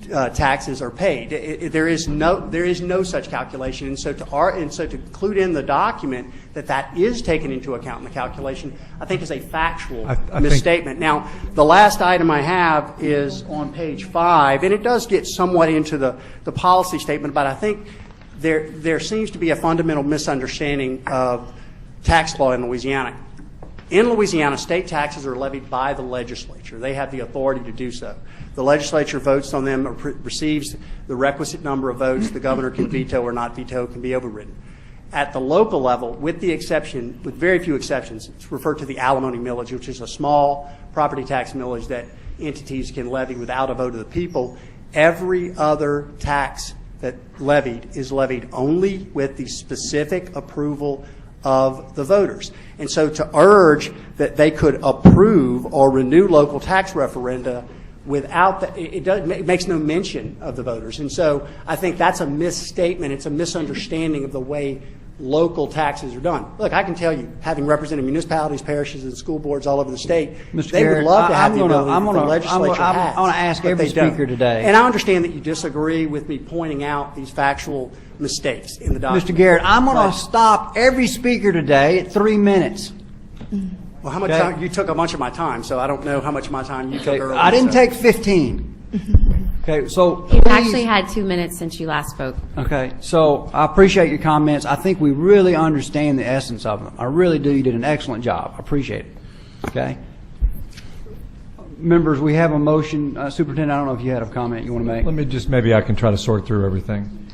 taxes are paid. There is no such calculation, and so to include in the document that is taken into account in the calculation, I think is a factual misstatement. Now, the last item I have is on page 5, and it does get somewhat into the policy statement, but I think there seems to be a fundamental misunderstanding of tax law in Louisiana. In Louisiana, state taxes are levied by the legislature. They have the authority to do so. The legislature votes on them, or receives the requisite number of votes. The governor can veto or not veto, can be overridden. At the local level, with very few exceptions, it's referred to the alimony millage, which is a small property tax millage that entities can levy without a vote of the people. Every other tax that levied is levied only with the specific approval of the voters. And so to urge that they could approve or renew local tax referenda without it makes no mention of the voters. And so I think that's a misstatement. It's a misunderstanding of the way local taxes are done. Look, I can tell you, having represented municipalities, parishes, and school boards all over the state, they would love to have the ability that the legislature has. I want to ask every speaker today. And I understand that you disagree with me pointing out these factual mistakes in the document. Mr. Garrett, I'm going to stop every speaker today at 3 minutes. Well, how much time? You took a bunch of my time, so I don't know how much of my time you took earlier. I didn't take 15. Okay, so You've actually had 2 minutes since you last spoke. Okay, so I appreciate your comments. I think we really understand the essence of them. I really do. You did an excellent job. I appreciate it. Okay. Members, we have a motion. Superintendent, I don't know if you had a comment you want to make. Let me just, maybe I can try to sort through everything.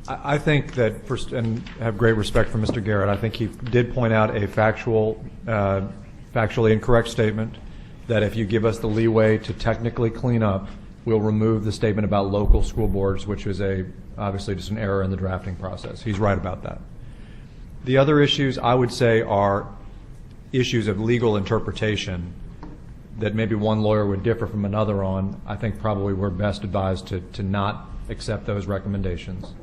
I think that, first, and have great respect for Mr. Garrett, I think he did point out a factually incorrect statement that if you give us the leeway to technically clean up, we'll remove the statement about local school boards, which is obviously just an error in the drafting process. He's right about that. The other issues, I would say, are issues of legal interpretation that maybe one lawyer would differ from another on. I think probably we're best advised to not accept those recommendations.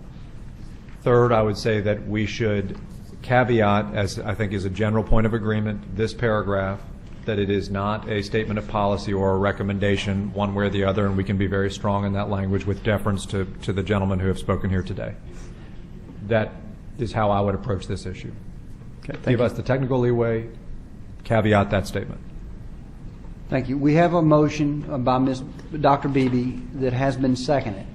Third, I would say that we should caveat, as I think is a general point of agreement, this paragraph, that it is not a statement of policy or a recommendation one way or the other, and we can be very strong in that language with deference to the gentlemen who have spoken here today. That is how I would approach this issue. Okay, give us the technical leeway, caveat that statement. Thank you. We have a motion by Dr. Beebe that has been seconded.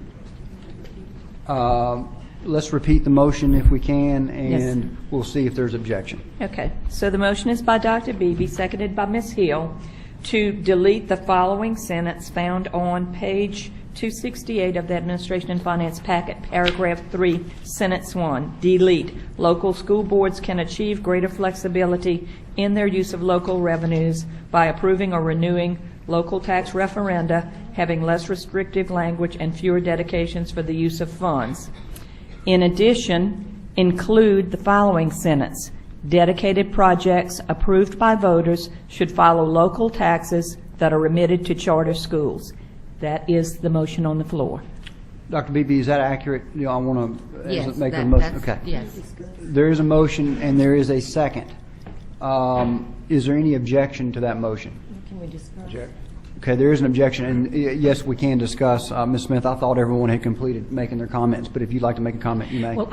Let's repeat the motion if we can, and we'll see if there's objection. Okay. So the motion is by Dr. Beebe, seconded by Ms. Hill, to delete the following sentence found on page 268 of the Administration and Finance packet, paragraph 3, sentence 1. Delete. Local school boards can achieve greater flexibility in their use of local revenues by approving or renewing local tax referenda, having less restrictive language and fewer dedications for the use of funds. In addition, include the following sentence. Dedicated projects approved by voters should follow local taxes that are remitted to charter schools. That is the motion on the floor. Dr. Beebe, is that accurate? I want to Yes, make a motion. Okay. Yes. There is a motion and there is a second. Is there any objection to that motion? Can we discuss? Okay, there is an objection, and yes, we can discuss. Ms. Smith, I thought everyone had completed making their comments, but if you'd like to make a comment, you may. Well,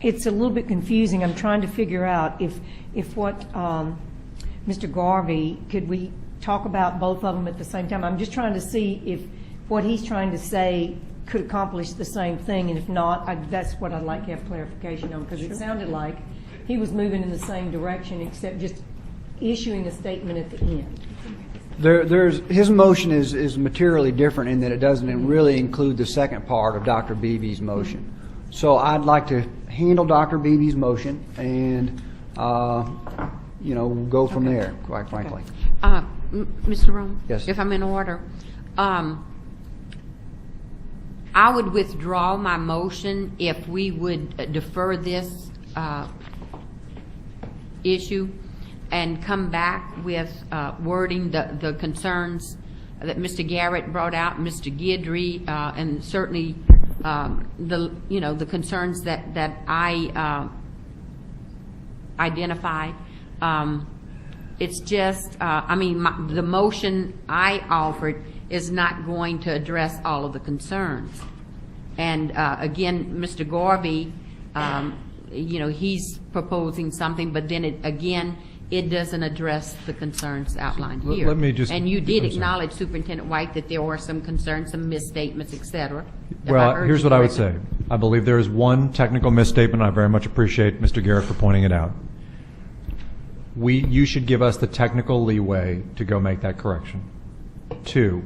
it's a little bit confusing. I'm trying to figure out if what Mr. Garvey, could we talk about both of them at the same time? I'm just trying to see if what he's trying to say could accomplish the same thing, and if not, that's what I'd like to have clarification on, because it sounded like he was moving in the same direction, except just issuing a statement at the end. His motion is materially different in that it doesn't really include the second part of Dr. Beebe's motion. So I'd like to handle Dr. Beebe's motion and go from there, quite frankly. Mr. Rome? Yes. If I'm in order. I would withdraw my motion if we would defer this issue and come back with wording the concerns that Mr. Garrett brought out, Mr. Guidry, and certainly the concerns that I identified. It's just, the motion I offered is not going to address all of the concerns. And again, Mr. Garvey, he's proposing something, but then it doesn't address the concerns outlined here. Let me just- And you did I'm sorry. acknowledge, Superintendent White, that there were some concerns, some misstatements, et cetera. Well, here's what I would say. I believe there is one technical misstatement. I very much appreciate Mr. Garrett for pointing it out. You should give us the technical leeway to go make that correction. 2,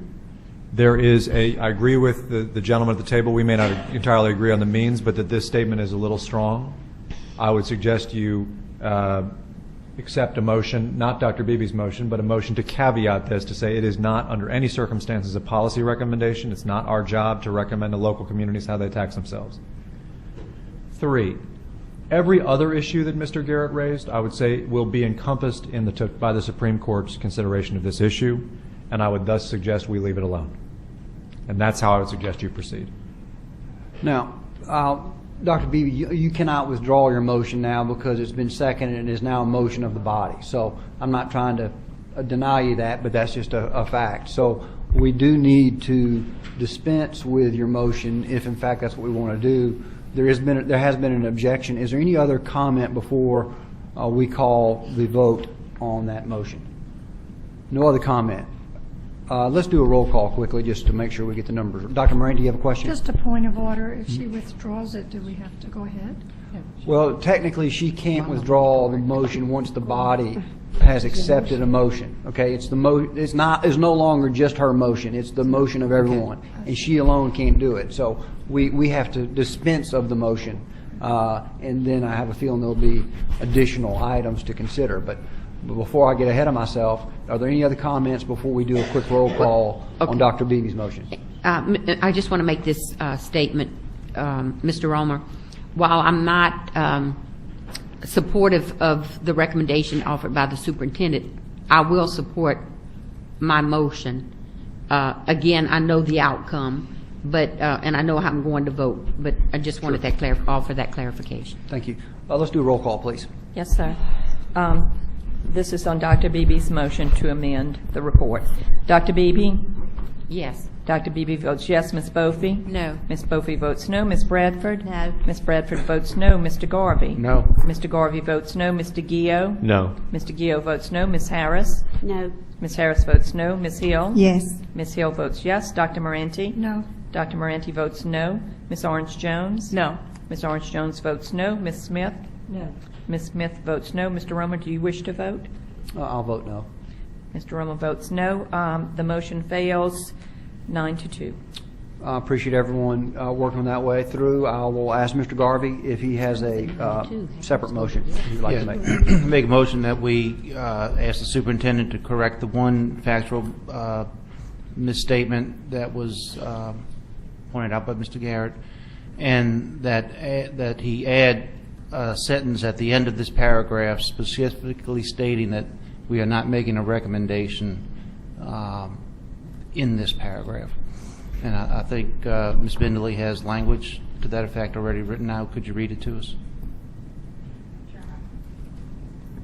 I agree with the gentleman at the table. We may not entirely agree on the means, but that this statement is a little strong. I would suggest you accept a motion, not Dr. Beebe's motion, but a motion to caveat this, to say it is not under any circumstances a policy recommendation. It's not our job to recommend to local communities how they tax themselves. 3, every other issue that Mr. Garrett raised, I would say, will be encompassed by the Supreme Court's consideration of this issue, and I would thus suggest we leave it alone. And that's how I would suggest you proceed. Now, Dr. Beebe, you cannot withdraw your motion now because it's been seconded and is now a motion of the body. So I'm not trying to deny you that, but that's just a fact. So we do need to dispense with your motion if, in fact, that's what we want to do. There has been an objection. Is there any other comment before we call the vote on that motion? No other comment. Let's do a roll call quickly just to make sure we get the numbers. Dr. Moran, do you have a question? Just a point of order. If she withdraws it, do we have to go ahead? Well, technically, she can't withdraw the motion once the body has accepted a motion. Okay, it's no longer just her motion. It's the motion of everyone, and she alone can't do it. So we have to dispense of the motion, and then I have a feeling there'll be additional items to consider. But before I get ahead of myself, are there any other comments before we do a quick roll call on Dr. Beebe's motion? I just want to make this statement, Mr. Romer. While I'm not supportive of the recommendation offered by the superintendent, I will support my motion. Again, I know the outcome, but and I know how I'm going to vote, but I just wanted that offer that clarification. Thank you. Let's do a roll call, please. Yes, sir. This is on Dr. Beebe's motion to amend the report. Dr. Beebe? Yes. Dr. Beebe votes yes. Ms. Bofi? No. Ms. Bofi votes no. Ms. Bradford? No. Ms. Bradford votes no. Mr. Garvey? No. Mr. Garvey votes no. Mr. Gio? No. Mr. Gio votes no. Ms. Harris? No. Ms. Harris votes no. Ms. Hill? Yes. Ms. Hill votes yes. Dr. Moranti? No. Dr. Moranti votes no. Ms. Orange Jones? No. Ms. Orange Jones votes no. Ms. Smith? No. Ms. Smith votes no. Mr. Romer, do you wish to vote? I'll vote no. Mr. Romer votes no. The motion fails 9-2. I appreciate everyone working that way through. I will ask Mr. Garvey if he has a separate motion he'd like to make. Make a motion that we ask the superintendent to correct the one factual misstatement that was pointed out by Mr. Garrett, and that he add a sentence at the end of this paragraph specifically stating that we are not making a recommendation in this paragraph. And I think Ms. Bindley has language to that effect already written out. Could you read it to us?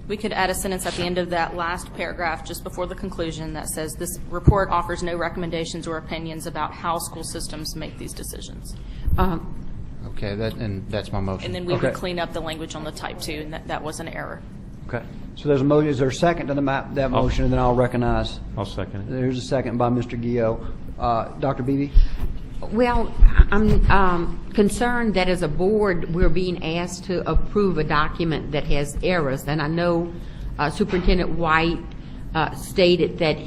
We could add a sentence at the end of that last paragraph, just before the conclusion, that says, "This report offers no recommendations or opinions about how school systems make these decisions." Okay, and that's my motion. And then we would clean up the language on the type 2, and that was an error. Okay. So there's a motion. Is there a second to that motion? And then I'll recognize. I'll second it. There's a second by Mr. Gio. Dr. Beebe? Well, I'm concerned that as a board, we're being asked to approve a document that has errors. And I know Superintendent White stated that,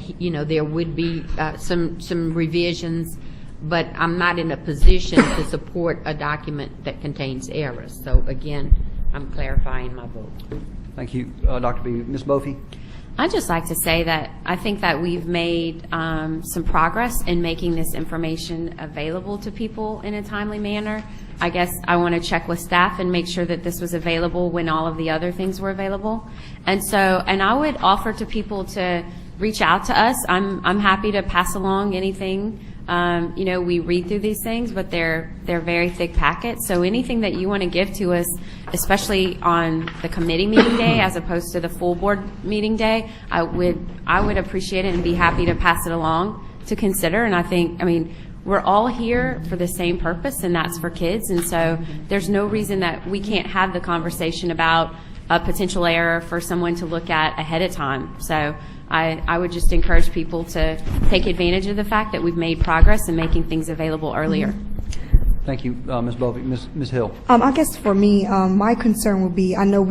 there would be some revisions, but I'm not in a position to support a document that contains errors. So again, I'm clarifying my vote. Thank you, Dr. Beebe. Ms. Bofi? I'd just like to say that I think that we've made some progress in making this information available to people in a timely manner. I guess I want to check with staff and make sure that this was available when all of the other things were available. And I would offer to people to reach out to us. I'm happy to pass along anything. We read through these things, but they're very thick packets. So anything that you want to give to us, especially on the committee meeting day as opposed to the full board meeting day, I would appreciate it and be happy to pass it along to consider. And I think, we're all here for the same purpose, and that's for kids. And so there's no reason that we can't have the conversation about a potential error for someone to look at ahead of time. So I would just encourage people to take advantage of the fact that we've made progress in making things available earlier. Thank you, Ms. Bovee. Ms. Hill. I guess for me, my concern would be, I know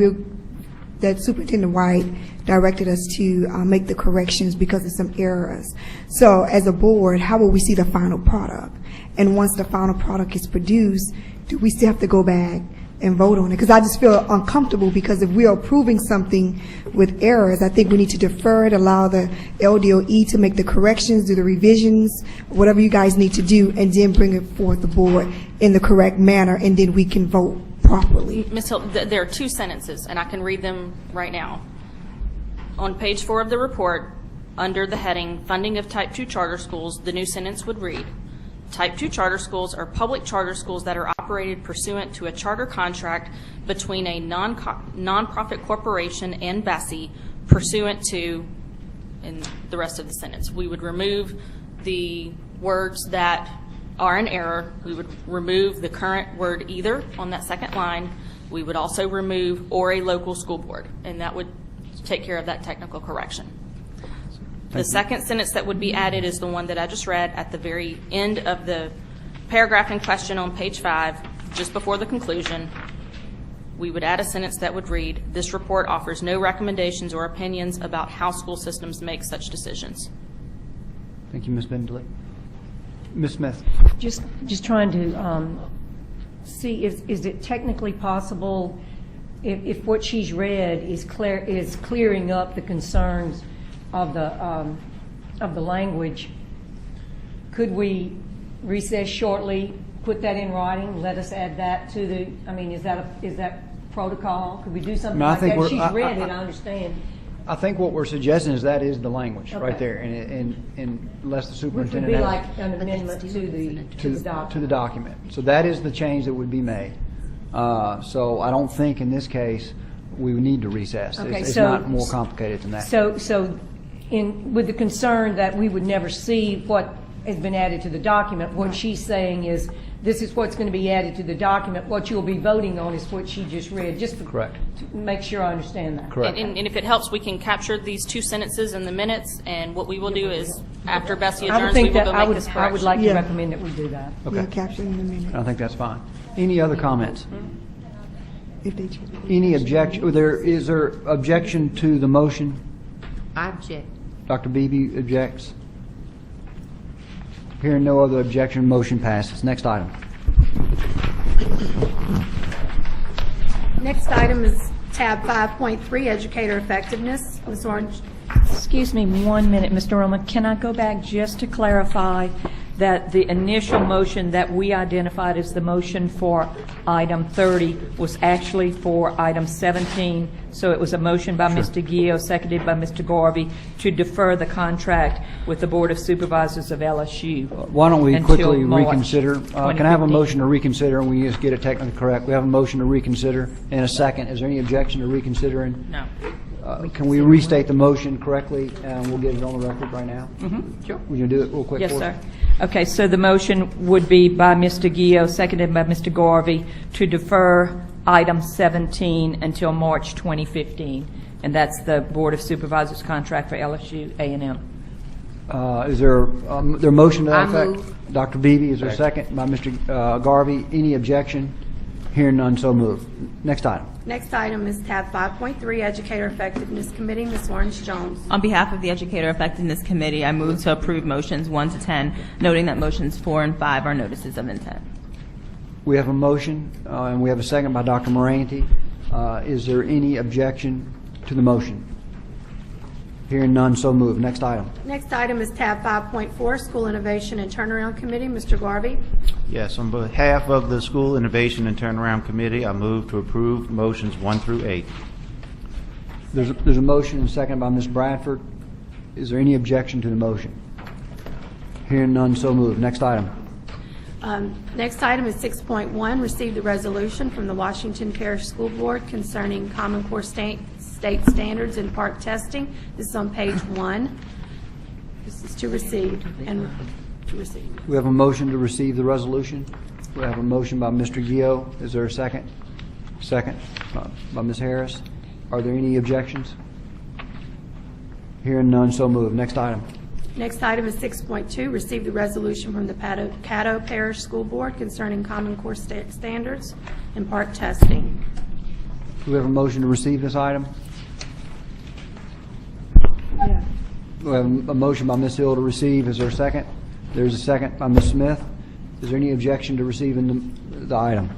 that Superintendent White directed us to make the corrections because of some errors. So as a board, how will we see the final product? And once the final product is produced, do we still have to go back and vote on it? Because I just feel uncomfortable, because if we are approving something with errors, I think we need to defer it, allow the LDOE to make the corrections, do the revisions, whatever you guys need to do, and then bring it forth the board in the correct manner, and then we can vote properly. Ms. Hill, there are two sentences, and I can read them right now. On page 4 of the report, under the heading, Funding of Type 2 Charter Schools, the new sentence would read, Type 2 charter schools are public charter schools that are operated pursuant to a charter contract between a nonprofit corporation and BESE pursuant to, and the rest of the sentence. We would remove the words that are in error. We would remove the current word either on that second line. We would also remove or a local school board, and that would take care of that technical correction. The second sentence that would be added is the one that I just read at the very end of the paragraph in question on page 5, just before the conclusion. We would add a sentence that would read, this report offers no recommendations or opinions about how school systems make such decisions. Thank you, Ms. Bendley. Ms. Smith. Just trying to see, is it technically possible, if what she's read is clearing up the concerns of the language, could we recess shortly, put that in writing, let us add that to the, is that protocol? Could we do something like that? If she's read it, I understand. I think what we're suggesting is that is the language Okay. right there, and unless the Which superintendent would be has- like an amendment to the document. to the document. So that is the change that would be made. So I don't think in this case we would need to recess. Okay, It's so- not more complicated than that. So with the concern that we would never see what has been added to the document, what she's saying is, this is what's going to be added to the document. What you'll be voting on is what she just read, just Correct. to make sure I understand that. Correct. And if it helps, we can capture these two sentences in the minutes, and what we will do is, after BESE I would adjourns, we think will that go I make this correction. would like to recommend that we do that. Okay. Yeah, capture in a minute. I think that's fine. Any other comments? If they change. Any objection? Is there objection to the motion? I object. Dr. Beebe objects. Hearing no other objection, motion passes. Next item. Next item is tab 5.3, educator effectiveness. Ms. Orange. Excuse me 1 minute, Mr. Roma. Can I go back just to clarify that the initial motion that we identified as the motion for item 30 was actually for item 17? So it was a motion by Mr. Gio, seconded by Mr. Garvey, to defer the contract with the Board of Supervisors of LSU. Why don't we until quickly March reconsider? Can I have a 2015? motion to reconsider, and we just get it technically correct? We have a motion to reconsider in a second. Is there any objection to reconsidering? No. Can we restate the motion correctly, and we'll get it on the record right now? Sure. Will you do it real quick Yes, for sir. us? Okay, so the motion would be by Mr. Gio, seconded by Mr. Garvey, to defer item 17 until March 2015, and that's the Board of Supervisors contract for LSU A&M. Is there a motion to that I effect? move. Dr. Beebe, is there a second by Mr. Garvey? Any objection? Hearing none, so moved. Next item. Next item is tab 5.3, educator effectiveness committee. Ms. Orange Jones. On behalf of the Educator Effectiveness Committee, I move to approve motions 1 to 10, noting that motions 4 and 5 are notices of intent. We have a motion, and we have a second by Dr. Moranti. Is there any objection to the motion? Hearing none, so moved. Next item. Next item is tab 5.4, school innovation and turnaround committee. Mr. Garvey. Yes, on behalf of the School Innovation and Turnaround Committee, I move to approve motions 1 through 8. There's a motion and second by Ms. Bradford. Is there any objection to the motion? Hearing none, so moved. Next item. Next item is 6.1, receive the resolution from the Washington Parish School Board concerning Common Core state standards in park testing. This is on page 1. This is to receive and to receive. We have a motion to receive the resolution. We have a motion by Mr. Gio. Is there a second? Second by Ms. Harris. Are there any objections? Hearing none, so moved. Next item. Next item is 6.2, receive the resolution from the Caddo Parish School Board concerning Common Core standards and part testing. Do we have a motion to receive this item? Yeah. We have a motion by Ms. Hill to receive. Is there a second? There's a second by Ms. Smith. Is there any objection to receiving the item?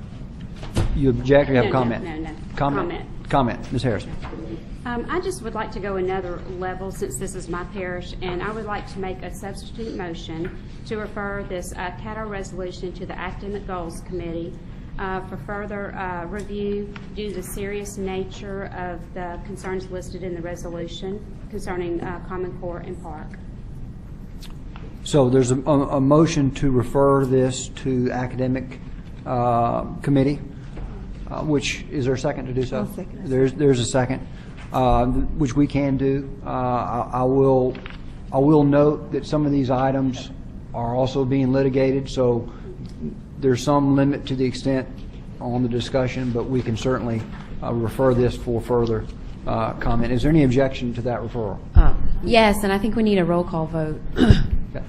You object or you have a comment? No. Comment. Comment. Ms. Harris. I just would like to go another level since this is my parish, and I would like to make a substitute motion to refer this Caddo resolution to the Academic Goals Committee for further review due to the serious nature of the concerns listed in the resolution concerning Common Core and Park. So there's a motion to refer this to Academic Committee, which, is there a second to do so? I'll second it. There's a second. Which we can do. I will note that some of these items are also being litigated, so there's some limit to the extent on the discussion, but we can certainly refer this for further comment. Is there any objection to that referral? Yes, and I think we need a roll call vote. Okay.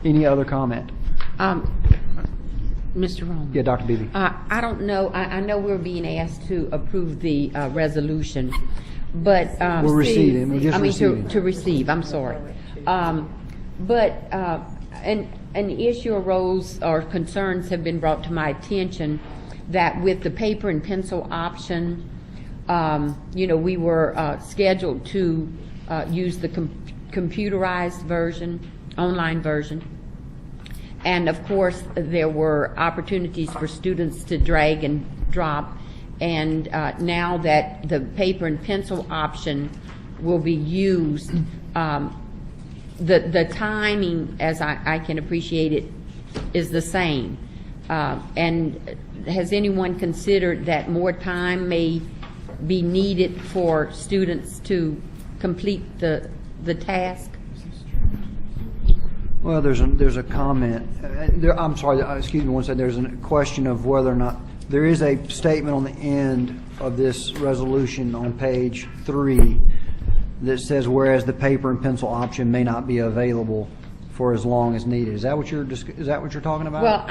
Any other comment? Mr. Roman. Yeah, Dr. Beebe. I don't know, I know we're being asked to approve the resolution, but... We're receiving, we're just receiving. To receive, I'm sorry. But an issue arose, or concerns have been brought to my attention, that with the paper and pencil option, we were scheduled to use the computerized version, online version. And of course, there were opportunities for students to drag and drop. And now that the paper and pencil option will be used, the timing, as I can appreciate it, is the same. And has anyone considered that more time may be needed for students to complete the task? Well, there's a comment. I'm sorry, excuse me one second. There's a question of whether or not there is a statement on the end of this resolution on page 3 that says, whereas the paper and pencil option may not be available for as long as needed. Is that what you're talking about? Well,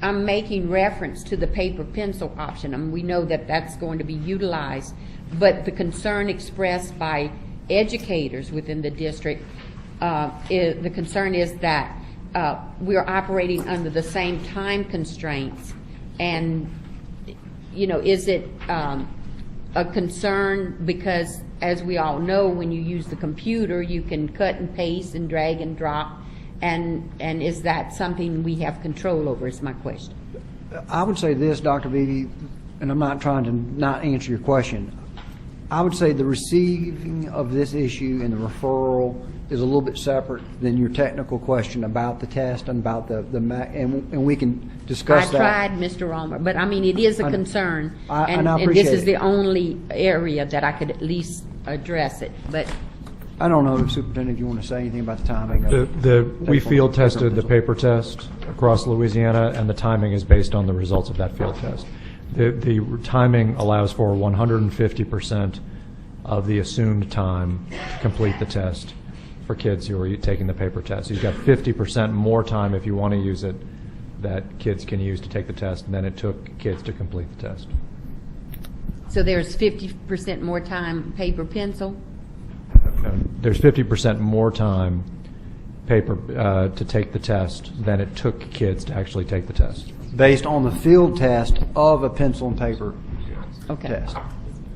I'm making reference to the paper pencil option. I mean, we know that that's going to be utilized, but the concern expressed by educators within the district, the concern is that we are operating under the same time constraints, and is it a concern because, as we all know, when you use the computer, you can cut and paste and drag and drop, and is that something we have control over? Is my question. I would say this, Dr. Beebe, and I'm not trying to not answer your question. I would say the receiving of this issue and the referral is a little bit separate than your technical question about the test and about and we can discuss that. I tried, Mr. Romer, but I mean, it is a concern, and I and appreciate this is it. the only area that I could at least address it, but I don't know, Superintendent, if you want to say anything about the timing of We field tested the paper test across Louisiana, and the timing is based on the results of that field test. The timing allows for 150% of the assumed time to complete the test for kids who are taking the paper test. So you've got 50% more time, if you want to use it, that kids can use to take the test than it took kids to complete the test. so there's 50% more time paper pencil? There's 50% more time paper to take the test than it took kids to actually take the test. based on the field test of a pencil and paper test.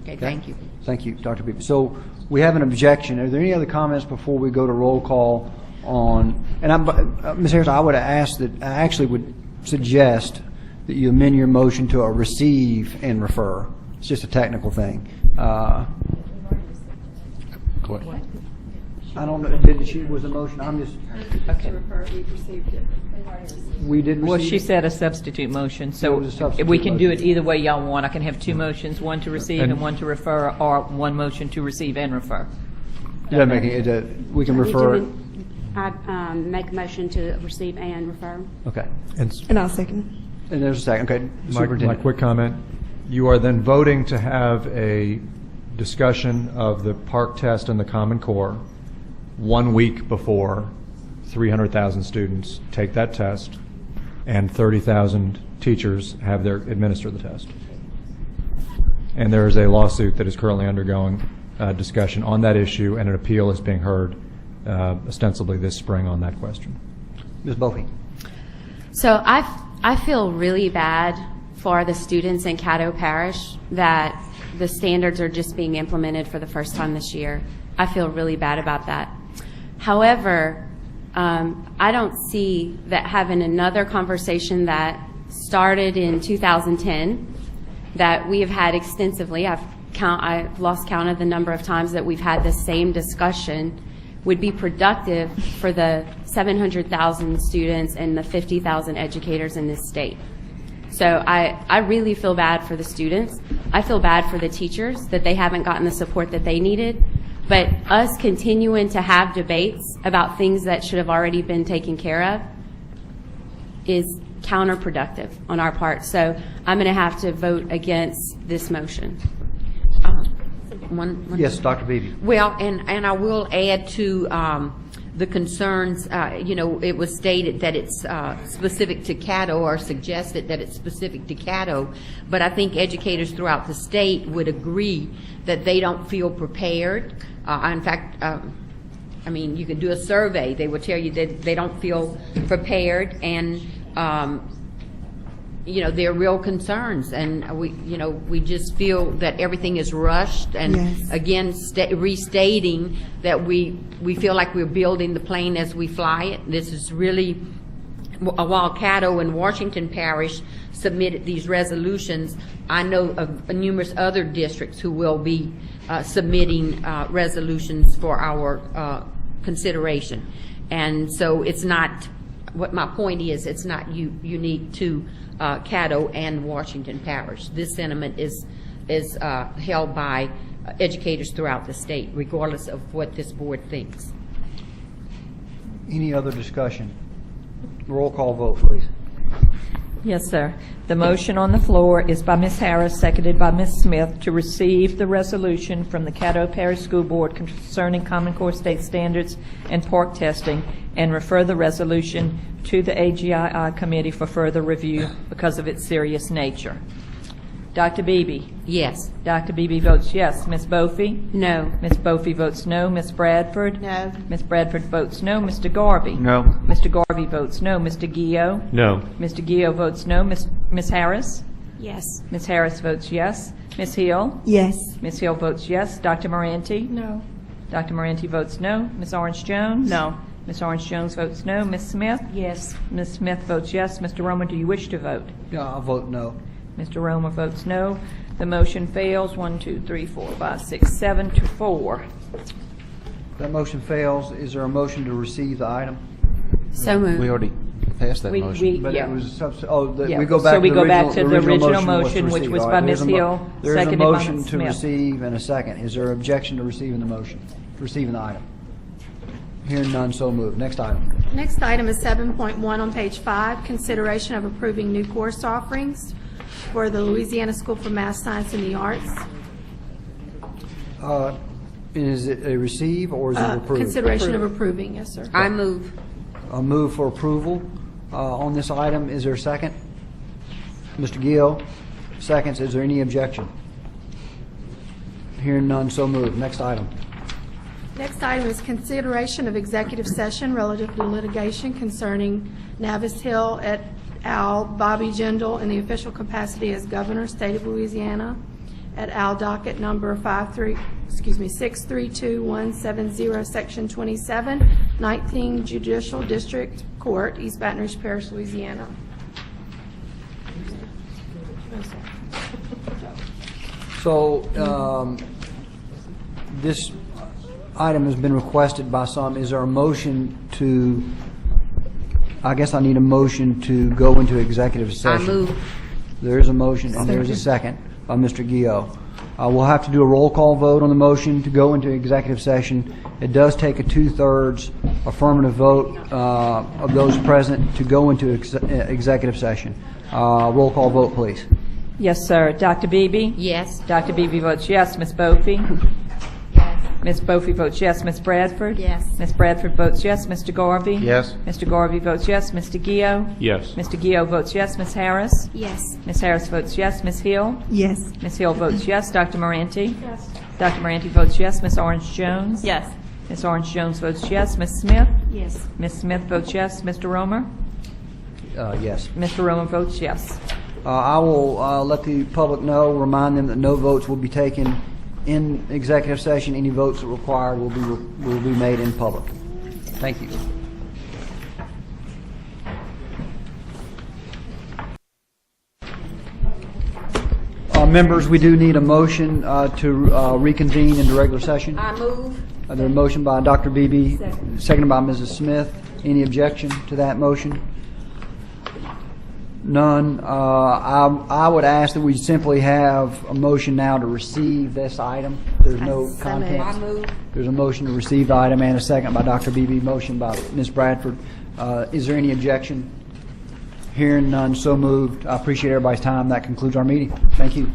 Okay, thank you. Thank you, Dr. Beebe. So we have an objection. Are there any other comments before we go to roll call on? And Ms. Harris, I would ask that, I actually would suggest that you amend your motion to a receive and refer. It's just a technical thing. I don't know. Was the motion? I'm just. Okay. We did receive. Well, she said a substitute motion, so It was a substitute we can do motion. it either way y'all want. I can have two motions, one to receive and one to refer, or one motion to receive and refer. Doesn't make it, we can refer. I make a motion to receive and refer. Okay. And I'll second. And there's a second. Okay. My Superintendent. quick comment. You are then voting to have a discussion of the park test and the Common Core 1 week before 300,000 students take that test and 30,000 teachers have their administer the test. And there is a lawsuit that is currently undergoing discussion on that issue, and an appeal is being heard ostensibly this spring on that question. Ms. Bofi. So I feel really bad for the students in Caddo Parish that the standards are just being implemented for the first time this year. I feel really bad about that. However, I don't see that having another conversation that started in 2010 that we have had extensively. I've lost count of the number of times that we've had the same discussion would be productive for the 700,000 students and the 50,000 educators in this state. So I really feel bad for the students. I feel bad for the teachers that they haven't gotten the support that they needed. But us continuing to have debates about things that should have already been taken care of is counterproductive on our part. So I'm going to have to vote against this motion. Yes, Dr. Beebe. Well, and I will add to the concerns, it was stated that it's specific to Caddo, or suggested that it's specific to Caddo, but I think educators throughout the state would agree that they don't feel prepared. In fact, you could do a survey. They would tell you that they don't feel prepared, and there are real concerns, and we just feel that everything is rushed, and Yes. again, restating that we feel like we're building the plane as we fly it. This is really, while Caddo and Washington Parish submitted these resolutions, I know of numerous other districts who will be submitting resolutions for our consideration. And so it's not, what my point is, it's not unique to Caddo and Washington Parish. This sentiment is held by educators throughout the state, regardless of what this board thinks. Any other discussion? Roll call vote, please. Yes, sir. The motion on the floor is by Ms. Harris, seconded by Ms. Smith, to receive the resolution from the Caddo Parish School Board concerning Common Core state standards and park testing, and refer the resolution to the AGII committee for further review because of its serious nature. Dr. Beebe? Yes. Dr. Beebe votes yes. Ms. Bofi? No. Ms. Bofi votes no. Ms. Bradford? No. Ms. Bradford votes no. Mr. Garvey? No. Mr. Garvey votes no. Mr. Gio? No. Mr. Gio votes no. Ms. Harris? Yes. Ms. Harris votes yes. Ms. Hill? Yes. Ms. Hill votes yes. Dr. Moranti? No. Dr. Moranti votes no. Ms. Orange Jones? No. Ms. Orange Jones votes no. Ms. Smith? Yes. Ms. Smith votes yes. Mr. Romer, do you wish to vote? Yeah, I'll vote no. Mr. Romer votes no. The motion fails 1, 2, 3, 4, 5, 6, 7 to 4. That motion fails. Is there a motion to receive the item? So moved. We already passed that motion. But Yeah. it was Yeah. we go back So to we the go back original, to the original was to motion, which receive. was All by right, Ms. Hill, There's a seconded by motion Ms. to Smith. receive and a second. Is there objection to receiving the motion, receiving the item? Hearing none, so moved. Next item. Next item is 7.1 on page 5, consideration of approving new course offerings for the Louisiana School for Math, Science, and the Arts. Is it a receive or is it approved? Consideration of approving, yes, sir. I move. A move for approval on this item. Is there a second? Mr. Gill, seconds. Is there any objection? Hearing none, so moved. Next item. Next item is consideration of executive session relative to litigation concerning Navis Hill et al. Bobby Jindal in the official capacity as governor, state of Louisiana, et al. Docket number 632170, section 27, 19 Judicial District Court, East Baton Rouge Parish, Louisiana. So this item has been requested by some. Is there a motion to, I guess I need a motion to go into executive session. I move. There is a motion and there is a second by Mr. Gio. We'll have to do a roll call vote on the motion to go into executive session. It does take a 2/3 affirmative vote of those present to go into executive session. Roll call vote, please. Yes, sir. Dr. Beebe? Yes. Dr. Beebe votes yes. Ms. Bofi? Ms. Bofi votes yes. Ms. Bradford? Yes. Ms. Bradford votes yes. Mr. Garvey? Yes. Mr. Garvey votes yes. Mr. Gio? Yes. Mr. Gio votes yes. Ms. Harris? Yes. Ms. Harris votes yes. Ms. Hill? Yes. Ms. Hill votes yes. Dr. Moranti? Yes. Dr. Moranti votes yes. Ms. Orange Jones? Yes. Ms. Orange Jones votes yes. Ms. Smith? Yes. Ms. Smith votes yes. Mr. Romer? Yes. Mr. Romer votes yes. I will let the public know, remind them that no votes will be taken in executive session. Any votes that are required will be made in public. Thank you. Members, we do need a motion to reconvene into regular session. I move. There's a motion by Dr. Beebe, seconded by Mrs. Smith. Any objection to that motion? None. I would ask that we simply have a motion now to receive this item. There's no content. I move. There's a motion to receive the item and a second by Dr. Beebe, motion by Ms. Bradford. Is there any objection? Hearing none, so moved. I appreciate everybody's time. That concludes our meeting. Thank you.